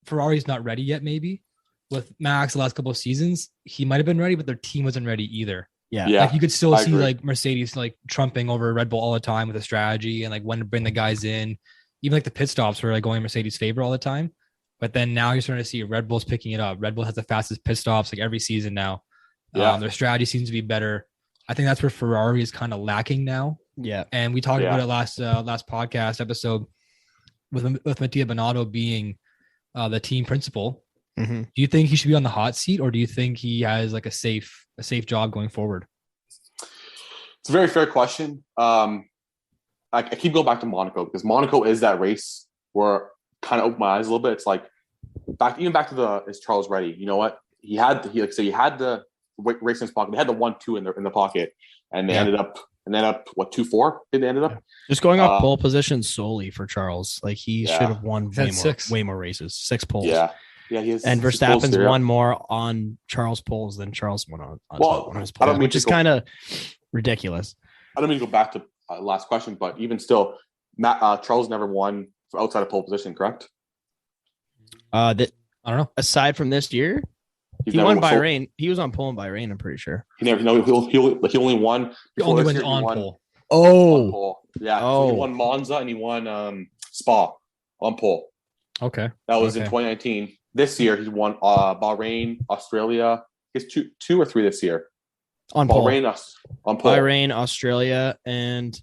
Ferrari's not ready yet. Maybe with Max the last couple of seasons, he might have been ready, but their team wasn't ready either. Yeah. You could still see Mercedes trumping over Red Bull all the time with a strategy and when to bring the guys in. Even the pit stops were going in Mercedes' favor all the time. But then now you're starting to see Red Bull's picking it up. Red Bull has the fastest pit stops every season now. Their strategy seems to be better. I think that's where Ferrari is kind of lacking now. Yeah. And we talked about it last podcast episode with Mattia Binotto being the team principal. Mm-hmm. Do you think he should be on the hot seat, or do you think he has like a safe job going forward? It's a very fair question. I keep going back to Monaco because Monaco is that race where kind of opened my eyes a little bit. It's like back to is Charles ready? You know what? He had the race in his pocket. They had the 1-2 in the pocket, and they ended up what 2-4? Did they ended up just going off pole position solely for Charles? Like he should have won way more races, 6 poles. Yeah. Yeah, he has, and Verstappen's won more on Charles poles than Charles won on his poles, which is kind of ridiculous. I don't mean to go back to last question, but even still, Charles never won outside of pole position, correct? I don't know. Aside from this year, he won Bahrain. He was on pole in Bahrain, I'm pretty sure. He only won. He only went on pole. On pole. Yeah. So he won Monza and he won Spa on pole. Okay. That was in 2019. This year, he's won Bahrain, Australia. He has two or three this year. On pole. On pole. Bahrain, Australia, and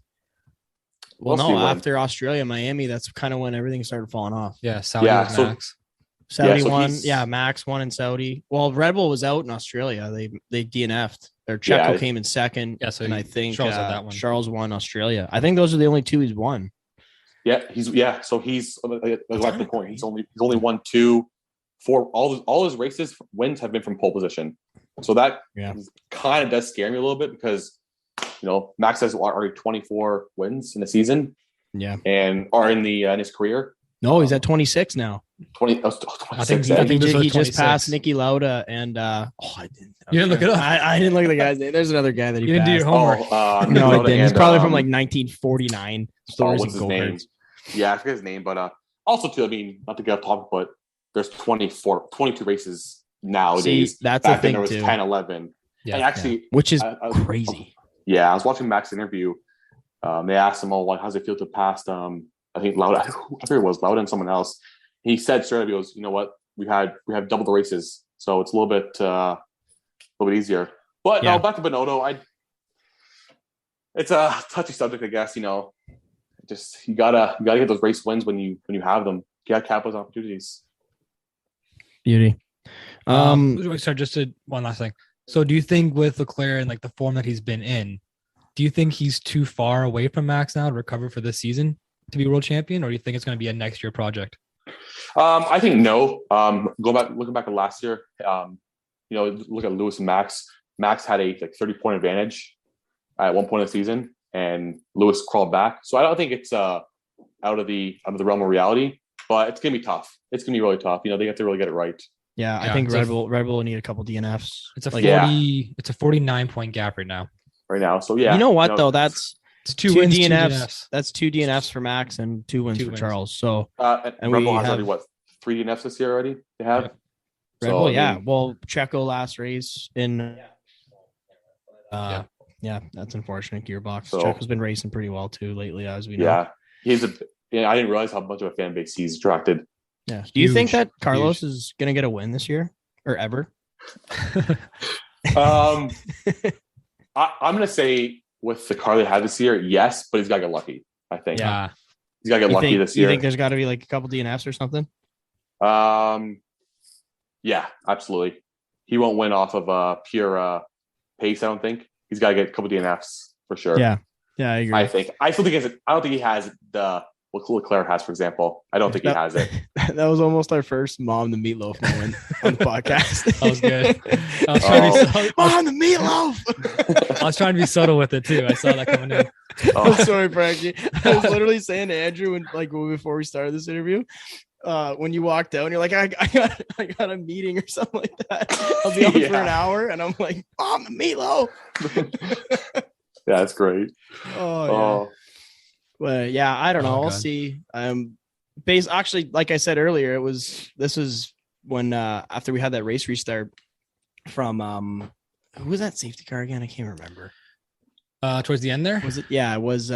after Australia, Miami, that's kind of when everything started falling off. Yeah, Saudi Max. Saudi won. Yeah, Max won in Saudi. Well, Red Bull was out in Australia. They DNF'd. Their Checo came in second. Yeah, so and I think Charles had that one. Charles won Australia. I think those are the only 2 he's won. Yeah, so he's like the point. He's only won 2. 4 all his wins have been from pole position. So that kind of does scare me a little bit because Max has already 24 wins in the season. Yeah. And are in his career. No, he's at 26 now. 26. I think he just passed Niki Lauda and I didn't. You didn't look it up. I didn't look at the guy's name. There's another guy that he didn't do your homework. No, I didn't. He's probably from like 1949. What's his name? Yeah, I forget his name, but also too, I mean, not to get off topic, but there's 22 races nowadays. See, that's back the thing then there was too. 10, 11. Yeah, and actually, which is crazy. Yeah, I was watching Max's interview. They asked him, "Oh, how's it feel to pass?" I think Lauda. I forget it was Lauda and someone else. He said, "Sir, he goes, you know what? We have double the races, so it's a little bit easier." But no, back to Binotto. It's a touchy subject, I guess. Just you gotta get those race wins when you have them. You gotta cap those opportunities. Beauty. Sorry, just one last thing. So do you think with Leclerc and like the form that he's been in, do you think he's too far away from Max now to recover for this season to be world champion, or do you think it's going to be a next year project? I think no. Looking back at last year, look at Lewis and Max. Max had a 30-point advantage at one point of the season, and Lewis crawled back. So I don't think it's out of the realm of reality, but it's gonna be tough. It's gonna be really tough. They have to really get it right. Yeah, I think Red Bull will need a couple DNFs. It's a 49-point gap right now. So yeah. You know what though? That's two wins, DNFs. 2 DNFs. That's 2 DNFs for Max and 2 wins for Charles. So and Red Bull has already 3 DNFs this year already? They have? Red Bull, Well, Checo last race in that's unfortunate. Gearbox. So, Checo's been racing pretty well too lately, as we know. Yeah, I didn't realize how much of a fan base he's attracted. Yeah. Do you think that Carlos is going to get a win this year or ever? I'm going to say with the car they had this year, yes, but he's got to get lucky, I think. Yeah. He's got to get lucky this year. You think there's got to be like a couple DNFs or something? Yeah, absolutely. He won't win off of pure pace, I don't think. He's got to get a couple DNFs for sure. Yeah. Yeah, I agree. I still think I don't think he has what Leclerc has, for example. I don't think he has it. That was almost our first Mom the Meatloaf moment on the podcast. That was good. I was trying to be Mom the Meatloaf. I was trying to be subtle with it too. I saw that coming in. I'm sorry, Frankie. I was literally saying to Andrew before we started this interview, when you walked out and you're like, I got a meeting or something like that. I'll be on for an hour, and I'm like, Mom the Meatloaf. Yeah, that's great. Oh, yeah. But yeah, I don't know. We'll see. Actually, like I said earlier, this was when after we had that race restart from who was that safety car again? I can't remember. Towards the end there? Was it? Yeah, it was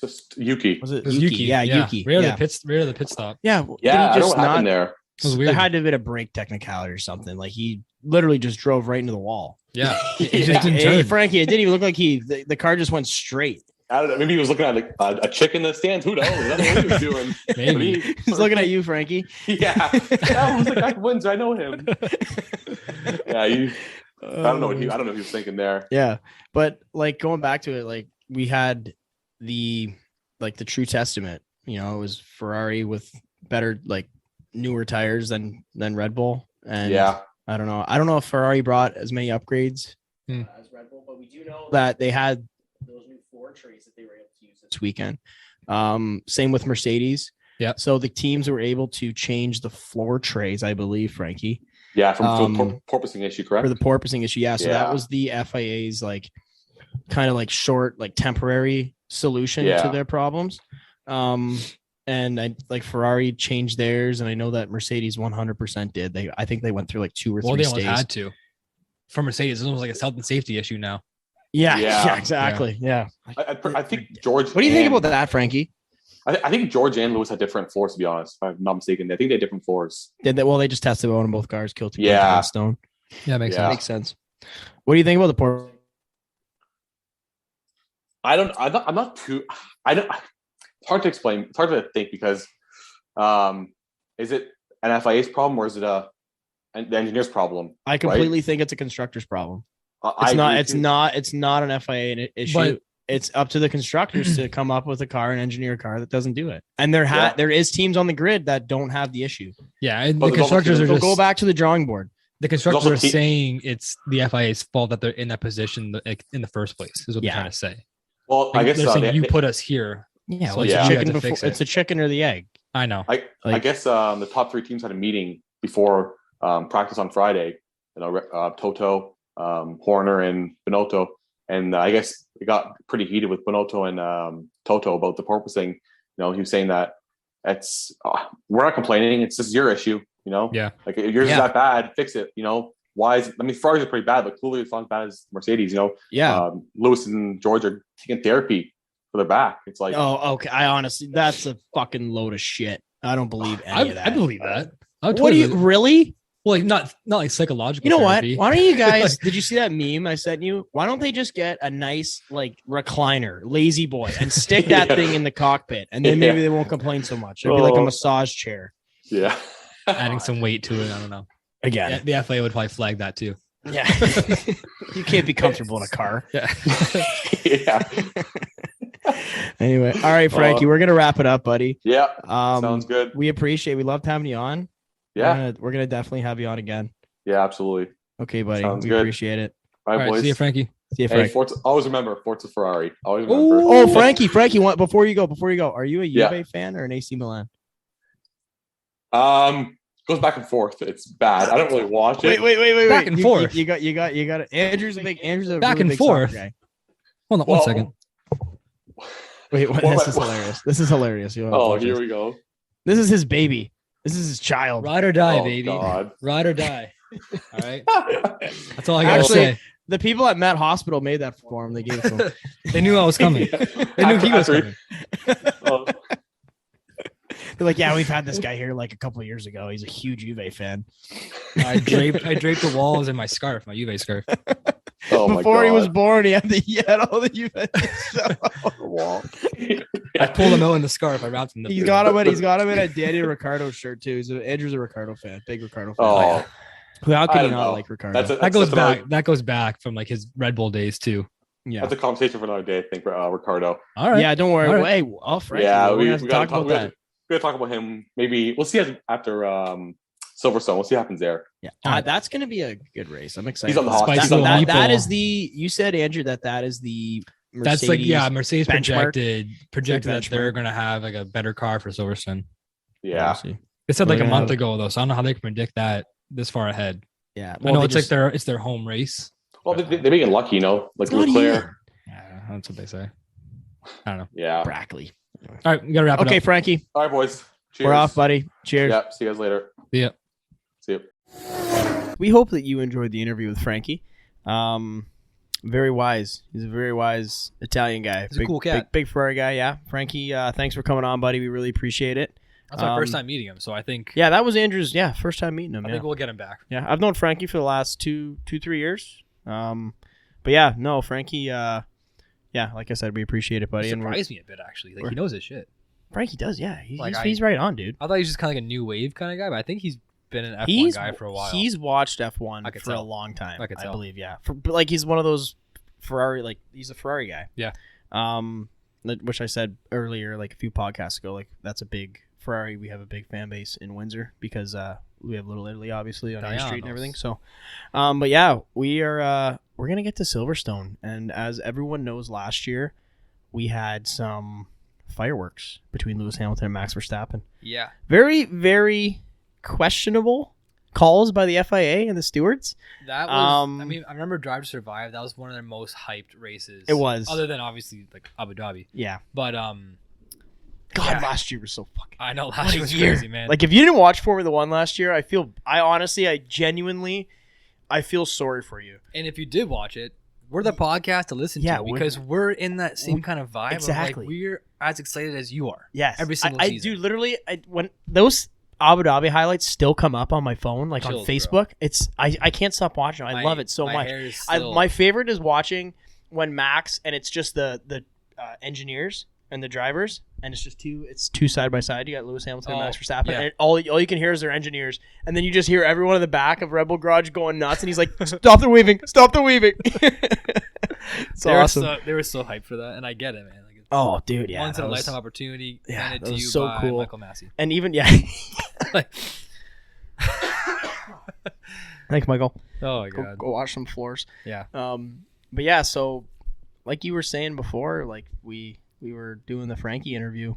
just Yuki. Was it Yuki? Yeah, Yuki. Rear of the pit stop. Yeah. Yeah, I don't know what happened there. It was weird. There had to have been a brake technicality or something. Like he literally just drove right into the wall. Yeah. He just didn't turn. Frankie, it didn't even look like the car just went straight. I don't know. Maybe he was looking at like a chick in the stands. Who knows? That's what he was doing. Maybe he's looking at you, Frankie. Yeah, that was the guy who wins. I know him. Yeah, I don't know what he was thinking there. Yeah, but like going back to it, like we had the true testament. You know, it was Ferrari with better like newer tires than Red Bull, and I don't know if Ferrari brought as many upgrades as Red Bull, but we do know that they had those new floor trays that they were able to use this weekend. Same with Mercedes. Yeah. So the teams were able to change the floor trays, I believe, Frankie. Yeah, from the porpoising issue, correct? For the porpoising issue, yeah. So that was the FIA's like kind of like short, like temporary solution to their problems. And Ferrari changed theirs, and I know that Mercedes 100% did. I think they went through like 2 or 3 stages. Well, they almost had to. For Mercedes, it's almost like a health and safety issue now. Yeah, exactly. Yeah. I think George. What do you think about that, Frankie? I think George and Lewis had different floors, to be honest. If I'm not mistaken, I think they had different floors. Did they? Well, they just tested one on both cars, killed 2 birds with stone. Yeah, makes sense. Makes sense. What do you think about the port? I'm not too. It's hard to explain. It's hard to think because, is it an FIA's problem or is it the engineer's problem? I completely think it's a constructor's problem. It's not an FIA issue. But it's up to the constructors to come up with a car and engineer a car that doesn't do it. And there is teams on the grid that don't have the issue. Yeah, the constructors are just go back to the drawing board. The constructors are saying it's the FIA's fault that they're in that position in the first place. Is what they're trying to say. Well, I guess they're saying you put us here. Yeah, well, it's a chicken or the egg. I know. I guess the top 3 teams had a meeting before practice on Friday. You know, Toto, Horner, and Binotto, and I guess it got pretty heated with Binotto and Toto about the porpoising. You know, he was saying that we're not complaining. It's just your issue. You know, like if yours is that bad, fix it. You know, why is Ferrari's are pretty bad, but clearly it's not as bad as Mercedes. You know, Lewis and George are taking therapy for their back. It's like, oh, okay. I honestly, that's a fucking load of shit. I don't believe any of that. I believe that. What do you really? Well, like not like psychological. You know therapy. What? Why don't you guys? Did you see that meme I sent you? Why don't they just get a nice like recliner, lazy boy, and stick that thing in the cockpit, and then maybe they won't complain so much. It'd be like a massage chair. Yeah, adding some weight to it. I don't know. Again, the FIA would probably flag that too. Yeah, you can't be comfortable in a car. Yeah. Anyway, all right, Frankie, we're gonna wrap it up, buddy. Yeah, sounds good. We loved having you on. Yeah, we're gonna definitely have you on again. Yeah, absolutely. Okay, buddy. We appreciate it. All right, boys. See you, Frankie. See you, Frankie. Hey, always remember Forza Ferrari. Always remember. Oh, Frankie, before you go, are you a Juve fan or an AC Milan? Goes back and forth. It's bad. I don't really watch it. Wait. Back and forth. You got it. Andrew's a back and forth. Guy. Hold on, 1 second. Wait, this is hilarious. This is hilarious. Here we go. This is his baby. This is his child. Ride or die, baby. God. Ride or die. All right. That's all I got to say. The people at Met Hospital made that for him. They gave it to him. They knew I was coming. They knew he was coming. They're like, yeah, we've had this guy here like a couple of years ago. He's a huge Juve fan. I draped the walls in my scarf, my Juve scarf. Before he was born, he had all the Juve stuff on the wall. I pulled him out in the scarf. I wrapped him. He's got him in a Daniel Ricciardo shirt too. Andrew's a Ricciardo fan, big Ricciardo fan. Oh, how can you not like Ricciardo? That goes back from like his Red Bull days too. Yeah, that's a conversation for another day. I think Ricciardo. All right. Yeah, don't worry. All right. Hey, Frankie. Yeah, we have to talk about that. We're gonna talk about him. Maybe we'll see after Silverstone. We'll see what happens there. Yeah, that's gonna be a good race. I'm excited. He's on the hot. That is the. You said, Andrew, that is the. Mercedes Mercedes projected that benchmark. they're gonna have like a better car for Silverstone. Yeah, it said like a month ago though, so I don't know how they can predict that this far ahead. Yeah, I know it's their home race. Well, they make it lucky, like Leclerc. Yeah, that's what they say. I don't know. Yeah, Brackley. All right, we gotta wrap it up. Okay, Frankie. All right, boys. Cheers. We're off, buddy. Cheers. Yep. See you guys later. Yeah. See you. We hope that you enjoyed the interview with Frankie. Very wise. He's a very wise Italian guy. He's a cool cat. Big Ferrari guy, yeah. Frankie, thanks for coming on, buddy. We really appreciate it. That's my first time meeting him, so I think... Yeah, that was Andrew's, first time meeting him. I think we'll get him back. Yeah, I've known Frankie for the last 2-3 years. But yeah, no, Frankie, Yeah, like I said, we appreciate it, buddy. It surprised me a bit, actually. Like, he knows his shit. Frankie does, yeah. He's right on, dude. I thought he was just kind of like a new wave kind of guy, but I think he's been an F1 guy for a while. He's watched F1 for a long time, I believe, yeah. Like, he's one of those Ferrari, like, he's a Ferrari guy. Yeah. Which I said earlier, like a few podcasts ago, like, that's a big Ferrari. We have a big fan base in Windsor because we have Little Italy, obviously, on A Street and everything. So, but yeah, we're going to get to Silverstone. And as everyone knows, last year, we had some fireworks between Lewis Hamilton and Max Verstappen. Yeah. Very, very questionable calls by the FIA and the stewards. That was, I mean, I remember Drive to Survive. That was one of their most hyped races. It was. Other than, obviously, like, Abu Dhabi. Yeah. But, last year was so fucking... I know, last year was crazy, man. Like, if you didn't watch Formula 1 last year, I genuinely feel sorry for you. And if you did watch it, we're the podcast to listen to because we're in that same kind of vibe. Exactly. Like, we're as excited as you are. Yes. Every single season. I do literally, when those Abu Dhabi highlights still come up on my phone, like on Facebook, I can't stop watching them. I love it so much. My favorite is watching when Max, and it's just the engineers and the drivers, and it's two side by side. You got Lewis Hamilton and Max Verstappen, and all you can hear is their engineers, and then you just hear everyone in the back of Red Bull Garage going nuts, and he's like, "Stop the weaving! Stop the weaving!" It's awesome. They were so hyped for that, and I get it, man. Like, oh, dude, yeah, once in a lifetime opportunity handed to you so by cool. Michael Massey, and even Thanks, Michael. Oh my god, go wash some floors. Yeah. But yeah, so like you were saying before, like we were doing the Frankie interview,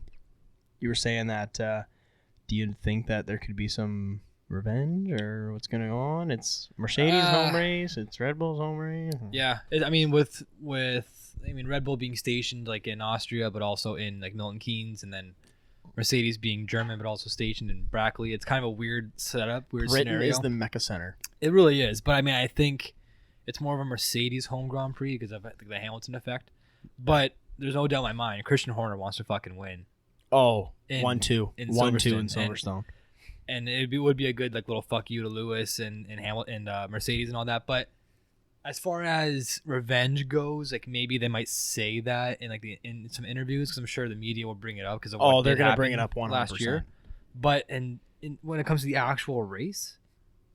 you were saying that do you think that there could be some revenge or what's going on? It's Mercedes home race, it's Red Bull's home race. Yeah, I mean with Red Bull being stationed like in Austria, but also in like Milton Keynes, and then Mercedes being German, but also stationed in Brackley. It's kind of a weird setup, Britain scenario. Is the Mecca Center. It really is, but I mean, I think it's more of a Mercedes home Grand Prix because of the Hamilton effect. But there's no doubt in my mind, Christian Horner wants to fucking win. Oh, 1-2 in Silverstone. And it would be a good like little fuck you to Lewis and Hamilton and Mercedes and all that. But as far as revenge goes, like maybe they might say that in some interviews because I'm sure the media will bring it up because of what they're gonna bring it up 100%. Last year. But when it comes to the actual race,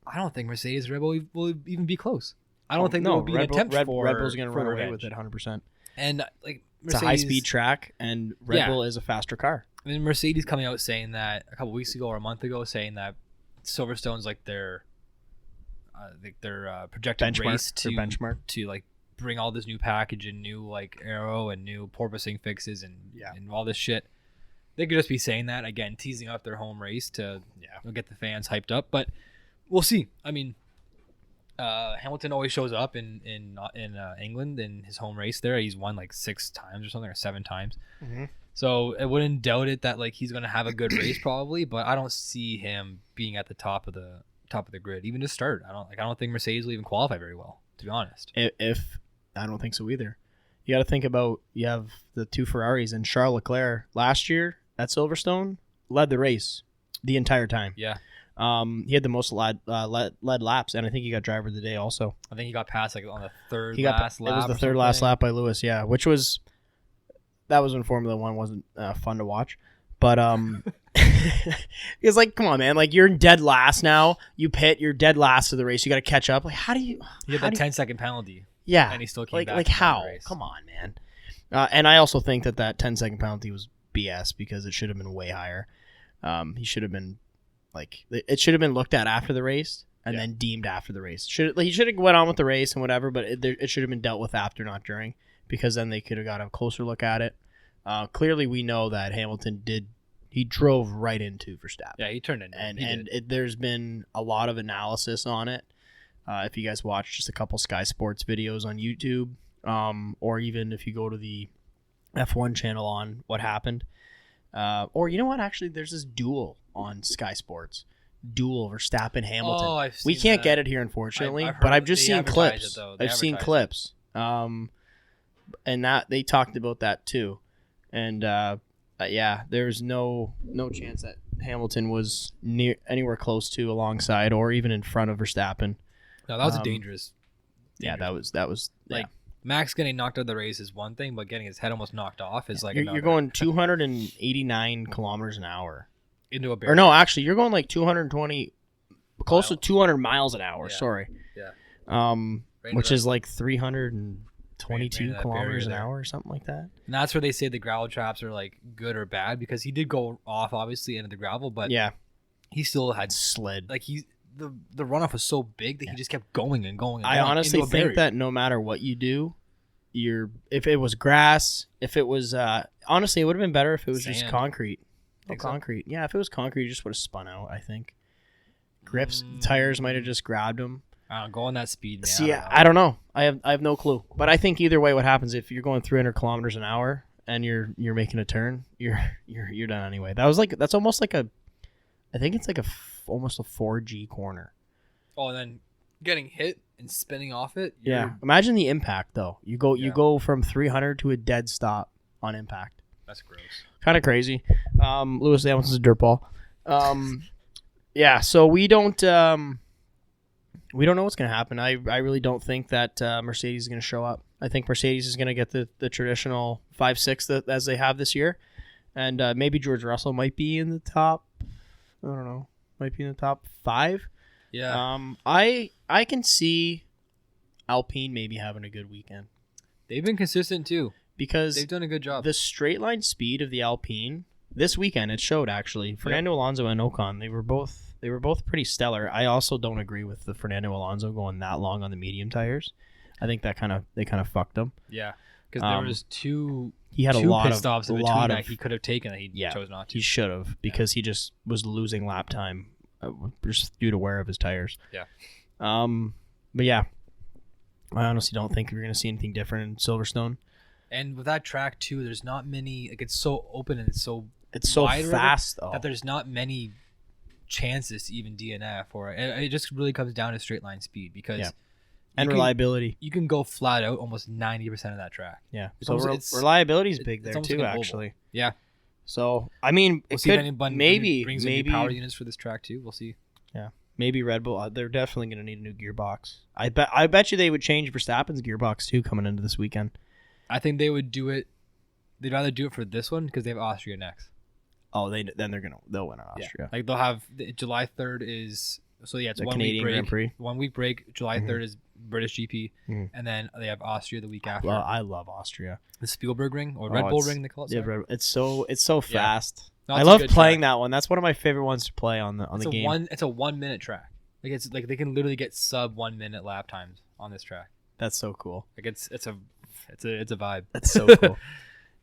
I don't think Mercedes or Red Bull will even be close. I don't think there will be an attempt for Red Bull's gonna run revenge. away with it 100%. And like Mercedes, it's a high-speed track, and Red Bull is a faster car. I mean, Mercedes coming out saying that a couple weeks ago or a month ago, saying that Silverstone's like their projected race benchmark to like bring all this new package and new like aero and new porpoising fixes and all this shit. They could just be saying that again, teasing up their home race to get the fans hyped up. But we'll see. I mean, Hamilton always shows up in England in his home race there. He's won like 6 times or something, or 7 times. Mm-hmm. So I wouldn't doubt it that like he's going to have a good race probably, but I don't see him being at the top of the grid even to start. I don't think Mercedes will even qualify very well, to be honest. If I don't think so either. You got to think about, you have the 2 Ferraris, and Charles Leclerc last year at Silverstone led the race the entire time. Yeah. He had the most led laps, and I think he got driver of the day also. I think he got passed like on the last lap. It was the third last lap by Lewis, yeah, that was when Formula 1 wasn't fun to watch. But it's like, come on, man, like you're in dead last now. You pit, you're dead last of the race. You got to catch up. Like, how do you? He had that 10-second penalty. Yeah, and he still came back. Like how? Come on, man. And I also think that 10-second penalty was BS because it should have been way higher. He should have been it should have been looked at after the race and then deemed after the race. He should have went on with the race and whatever, but it should have been dealt with after, not during, because then they could have got a closer look at it. Clearly, we know that Hamilton he drove right into Verstappen. Yeah, he turned it. There's been a lot of analysis on it. If you guys watch just a couple Sky Sports videos on YouTube, or even if you go to the F1 channel on what happened, or you know what? Actually, there's this duel on Sky Sports. Duel Verstappen Hamilton. Oh, we can't get it here, unfortunately, but I've just seen clips. I've seen clips. And that they talked about that too. And there's no chance that Hamilton was anywhere close to, alongside, or even in front of Verstappen. No, that was a dangerous. Yeah, that was like Max getting knocked out of the race is one thing, but getting his head almost knocked off is like you're going 289 kilometers an hour into a barrier. Or no, actually, you're going like 220, close to 200 miles an hour. Yeah. Sorry. Yeah. Right, which is like 322 right kilometers an hour or something like that. And that's where they say the gravel traps are like good or bad, because he did go off obviously into the gravel, but yeah, he still had slid. Like the runoff was so big that he just kept going and going. I honestly think that no matter what you do, if it was grass, if it was honestly, it would have been better if it was just concrete. Concrete. Yeah, if it was concrete, you just would have spun out. I think grips, tires might have just grabbed him. I don't go on that speed, man. See, I don't know. I have no clue. But I think either way, what happens if you're going 300 kilometers an hour and you're making a turn, you're done anyway. That's almost like I think it's like almost a 4G corner. Oh, and then getting hit and spinning off it. Yeah. Imagine the impact though. You go from 300 to a dead stop on impact. That's gross. Kind of crazy. Lewis Hamilton's a dirtball. Yeah. So we don't know what's going to happen. I really don't think that Mercedes is going to show up. I think Mercedes is going to get the traditional 5-6 as they have this year. And maybe George Russell might be in the top, I don't know, might be in the top 5. Yeah. I can see Alpine maybe having a good weekend. They've been consistent too. Because they've done a good job. The straight line speed of the Alpine this weekend, it showed actually. Fernando Alonso and Ocon, they were both pretty stellar. I also don't agree with the Fernando Alonso going that long on the medium tires. I think they kind of fucked him. Yeah, because there was two. He had two a lot pit of stops in between that he could have taken that he chose not to. He should have, because he just was losing lap time just due to wear of his tires. Yeah. But yeah, I honestly don't think we're going to see anything different in Silverstone. And with that track too, there's not many. Like, it's so open and it's so wide fast though that there's not many chances to even DNF, or it just really comes down to straight line speed, because and reliability. You can go flat out almost 90% of that track. Yeah, so reliability is big there too, actually. Yeah. So I mean, we'll see if anyone maybe new power units for this track too. We'll see. Yeah, maybe Red Bull. They're definitely going to need a new gearbox. I bet you they would change Verstappen's gearbox too coming into this weekend. I think they would do it. They'd rather do it for this one because they have Austria next. Oh, they'll win Austria. Yeah. Like, they'll have July 3rd is it's the 1 Canadian week break. Grand Prix. 1 week break. July 3rd is British GP, and then they have Austria the week after. Well, I love Austria. The Spielberg Ring or Red Bull Ring, they call it. Yeah, it's so fast. No, I love playing that one. That's one of my favorite ones to play on the game. It's a 1 minute track. Like, it's like they can literally get sub 1 minute lap times on this track. That's so cool. Like, it's a vibe. That's so cool.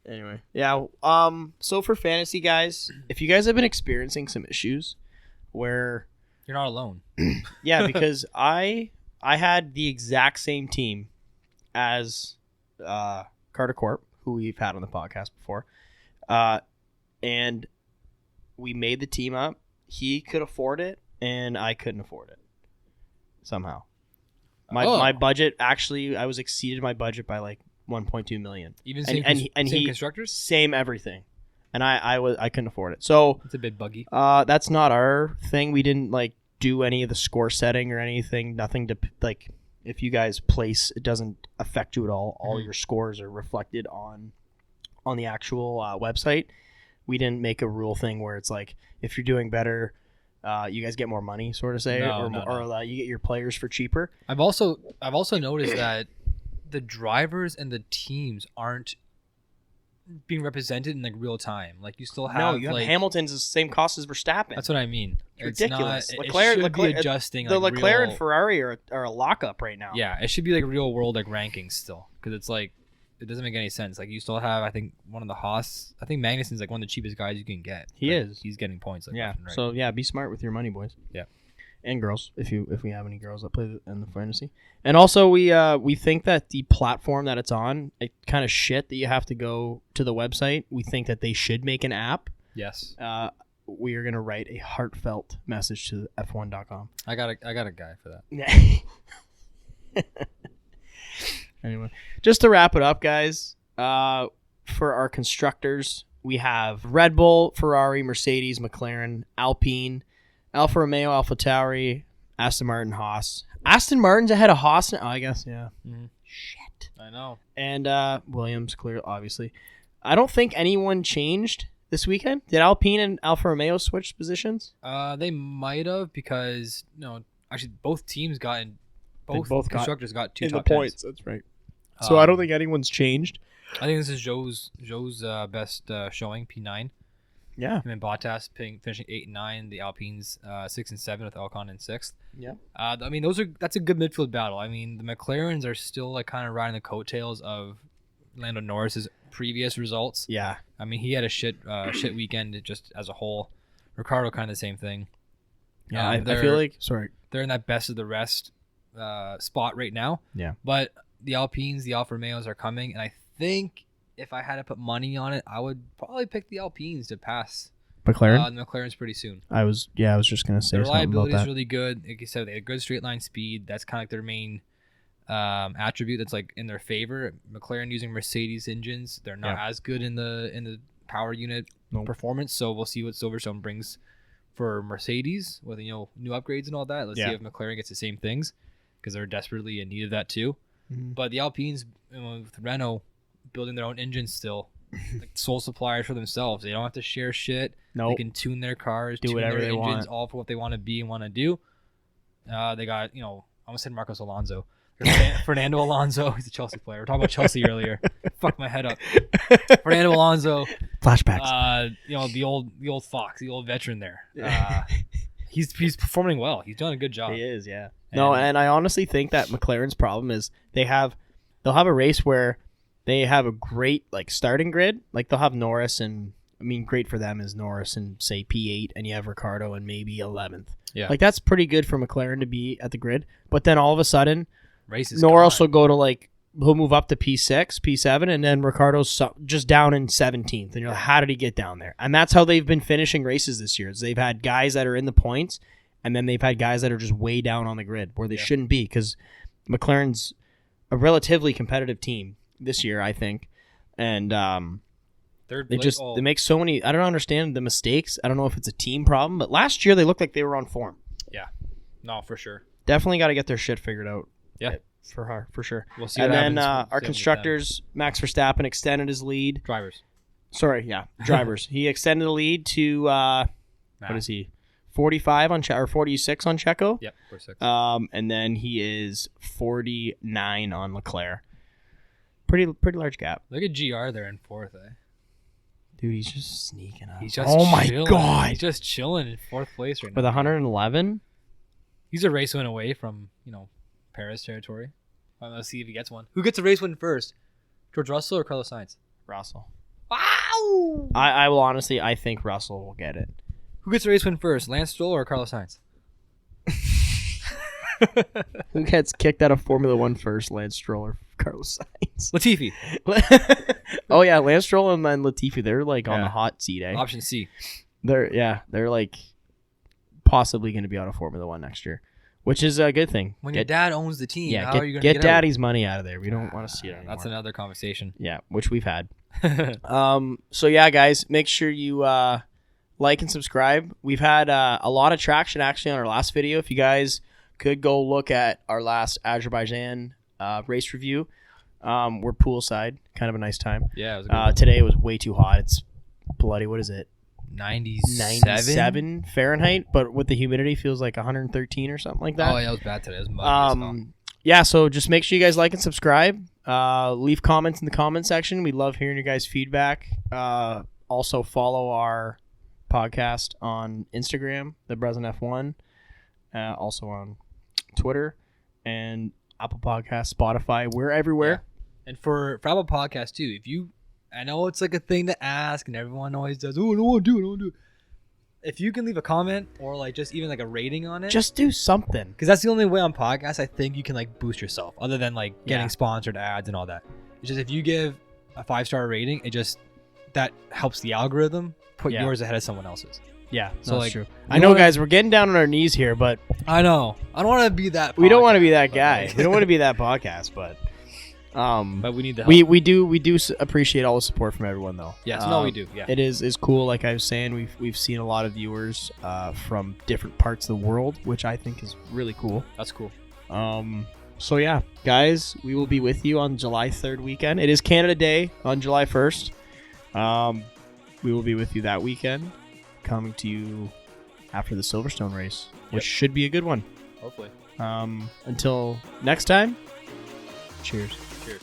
Anyway, yeah. So for fantasy guys, if you guys have been experiencing some issues where you're not alone. Yeah, because I had the exact same team as Carter Corp, who we've had on the podcast before, and we made the team up. He could afford it, and I couldn't afford it somehow. My budget, actually, I was exceeded my budget by like 1.2 million. Even same constructors? Same everything. And I couldn't afford it. So it's a bit buggy. That's not our thing. We didn't like do any of the score setting or anything. Nothing to like, if you guys place, it doesn't affect you at all. All your scores are reflected on the actual website. We didn't make a rule thing where it's like, if you're doing better, you guys get more money, sort of say, or you get your players for cheaper. I've also noticed that the drivers and the teams aren't being represented in like real time. Like, you still have Hamilton's the same cost as Verstappen. That's what I mean. It's ridiculous. Leclerc should be adjusting. The like Leclerc and Ferrari are a lockup right now. Yeah, it should be like real world like rankings still, because it's like it doesn't make any sense. Like, you still have, I think, one of the Haas. I think Magnussen's like one of the cheapest guys you can get. He is. He's getting points. Like, yeah. right. So yeah, be smart with your money, boys. Yeah. And girls, if we have any girls that play in the fantasy. And also, we think that the platform that it's on, it kind of shit that you have to go to the website. We think that they should make an app. Yes. We are gonna write a heartfelt message to F1.com. I got a guy for that. Anyway, just to wrap it up, guys. For our constructors, we have Red Bull, Ferrari, Mercedes, McLaren, Alpine, Alfa Romeo, AlphaTauri, Aston Martin, Haas. Aston Martin's ahead of Haas now, I guess. Yeah. Mm-hmm. Shit. I know. And Williams, clear, obviously. I don't think anyone changed this weekend. Did Alpine and Alfa Romeo switch positions? They might have because actually both teams got in. Both constructors got 2 top points. That's right. So I don't think anyone's changed. I think this is Joe's best showing, P9. Yeah. Him and Bottas finishing 8 and 9. The Alpines 6 and 7 with Ocon in 6th. Yeah. I mean, that's a good midfield battle. I mean, the McLarens are still like kind of riding the coattails of Lando Norris's previous results. Yeah. I mean, he had a shit weekend just as a whole. Ricardo kind of the same thing. Yeah, I feel like they're in that best of the rest spot right now. Yeah. But the Alpines, the Alfa Romeos are coming, and I think if I had to put money on it, I would probably pick the Alpines to pass McLaren. The McLarens pretty soon. I was just gonna say their something reliability about is that. really good. Like you said, they have good straight line speed. That's kind of like their main attribute. That's like in their favor. McLaren using Mercedes engines, they're not as good in the power unit performance. So we'll see what Silverstone brings for Mercedes with new upgrades and all that. Let's see if McLaren gets the same things because they're desperately in need of that too. Mm-hmm. But the Alpines with Renault building their own engines still, like sole suppliers for themselves. They don't have to share shit. Nope. They can tune their cars, do tune whatever their they engines, want. all for what they want to be and want to do. They got, I almost said Marcos Alonso. Fernando Alonso, he's a Chelsea player. We're talking about Chelsea earlier. Fuck my head up. Fernando Alonso. Flashbacks. The old fox, the old veteran there. He's performing well. He's done a good job. He is, yeah. And I honestly think that McLaren's problem is they'll have a race where they have a great starting grid. Like they'll have Norris and great for them is Norris and say P8 and you have Ricardo and maybe 11th. Yeah. Like that's pretty good for McLaren to be at the grid. But then all of a sudden races Norris will go to he'll move up to P6, P7 and then Ricardo's just down in 17th and you're like, how did he get down there? And that's how they've been finishing races this year. They've had guys that are in the points and then they've had guys that are just way down on the grid where they shouldn't be because McLaren's a relatively competitive team this year, I think. And they make so many. I don't understand the mistakes. I don't know if it's a team problem, but last year they looked like they were on form. Yeah, no, for sure. Definitely got to get their shit figured out. Yeah, for sure. We'll see. And then our constructors, Max Verstappen extended his lead. Drivers. He extended the lead to what is he? 45 on or 46 on Checo. Yep, 46. And then he is 49 on Leclerc. Pretty large gap. Look at GR there in 4th, eh? Dude, he's just sneaking up. He's just my God. He's just chilling in 4th place right now. With 111? He's a race win away from, Paris territory. Let's see if he gets one. Who gets a race win first? George Russell or Carlos Sainz? Russell. Wow! I will honestly, I think Russell will get it. Who gets a race win first, Lance Stroll or Carlos Sainz? Who gets kicked out of Formula One first, Lance Stroll or Carlos Sainz? Latifi. Oh yeah, Lance Stroll and then Latifi. They're on the hot seat, eh? Option C. They're possibly going to be out of Formula One next year, which is a good thing. When your dad owns the team, how are you going to get daddy's money out of there? We don't want to see it anymore. That's another conversation. Yeah, which we've had. So yeah, guys, make sure you like and subscribe. We've had a lot of traction actually on our last video. If you guys could go look at our last Azerbaijan race review. We're poolside, kind of a nice time. Yeah, it was a good today it was way too hot. It's bloody, what is it? 97 Fahrenheit, but with the humidity feels like 113 or something like that. Oh yeah, it was bad today. It was muggy. Yeah, so just make sure you guys like and subscribe. Leave comments in the comment section. We love hearing your guys' feedback. Also follow our podcast on Instagram, the Breslin F1. Also on Twitter and Apple Podcasts, Spotify. We're everywhere. Yeah. And for Apple Podcasts too, I know it's like a thing to ask and everyone always does, oh, I don't want to do it. If you can leave a comment or just even a rating on it. Just do something. Because that's the only way on podcasts I think you can boost yourself other than getting sponsored ads and all that. It's just if you give a 5-star rating, that helps the algorithm put yours ahead of someone else's. Yeah, so that's true. I know, guys, we're getting down on our knees here, but I know. I don't want to be that. We don't want to be that guy. We don't want to be that podcast, but we need the help. We do appreciate all the support from everyone, though. Yes, no, we do. Yeah, it is cool. Like I was saying, we've seen a lot of viewers from different parts of the world, which I think is really cool. That's cool. So yeah, guys, we will be with you on July 3rd weekend. It is Canada Day on July 1st. We will be with you that weekend, coming to you after the Silverstone race, which should be a good one. Hopefully. Until next time, cheers. Cheers.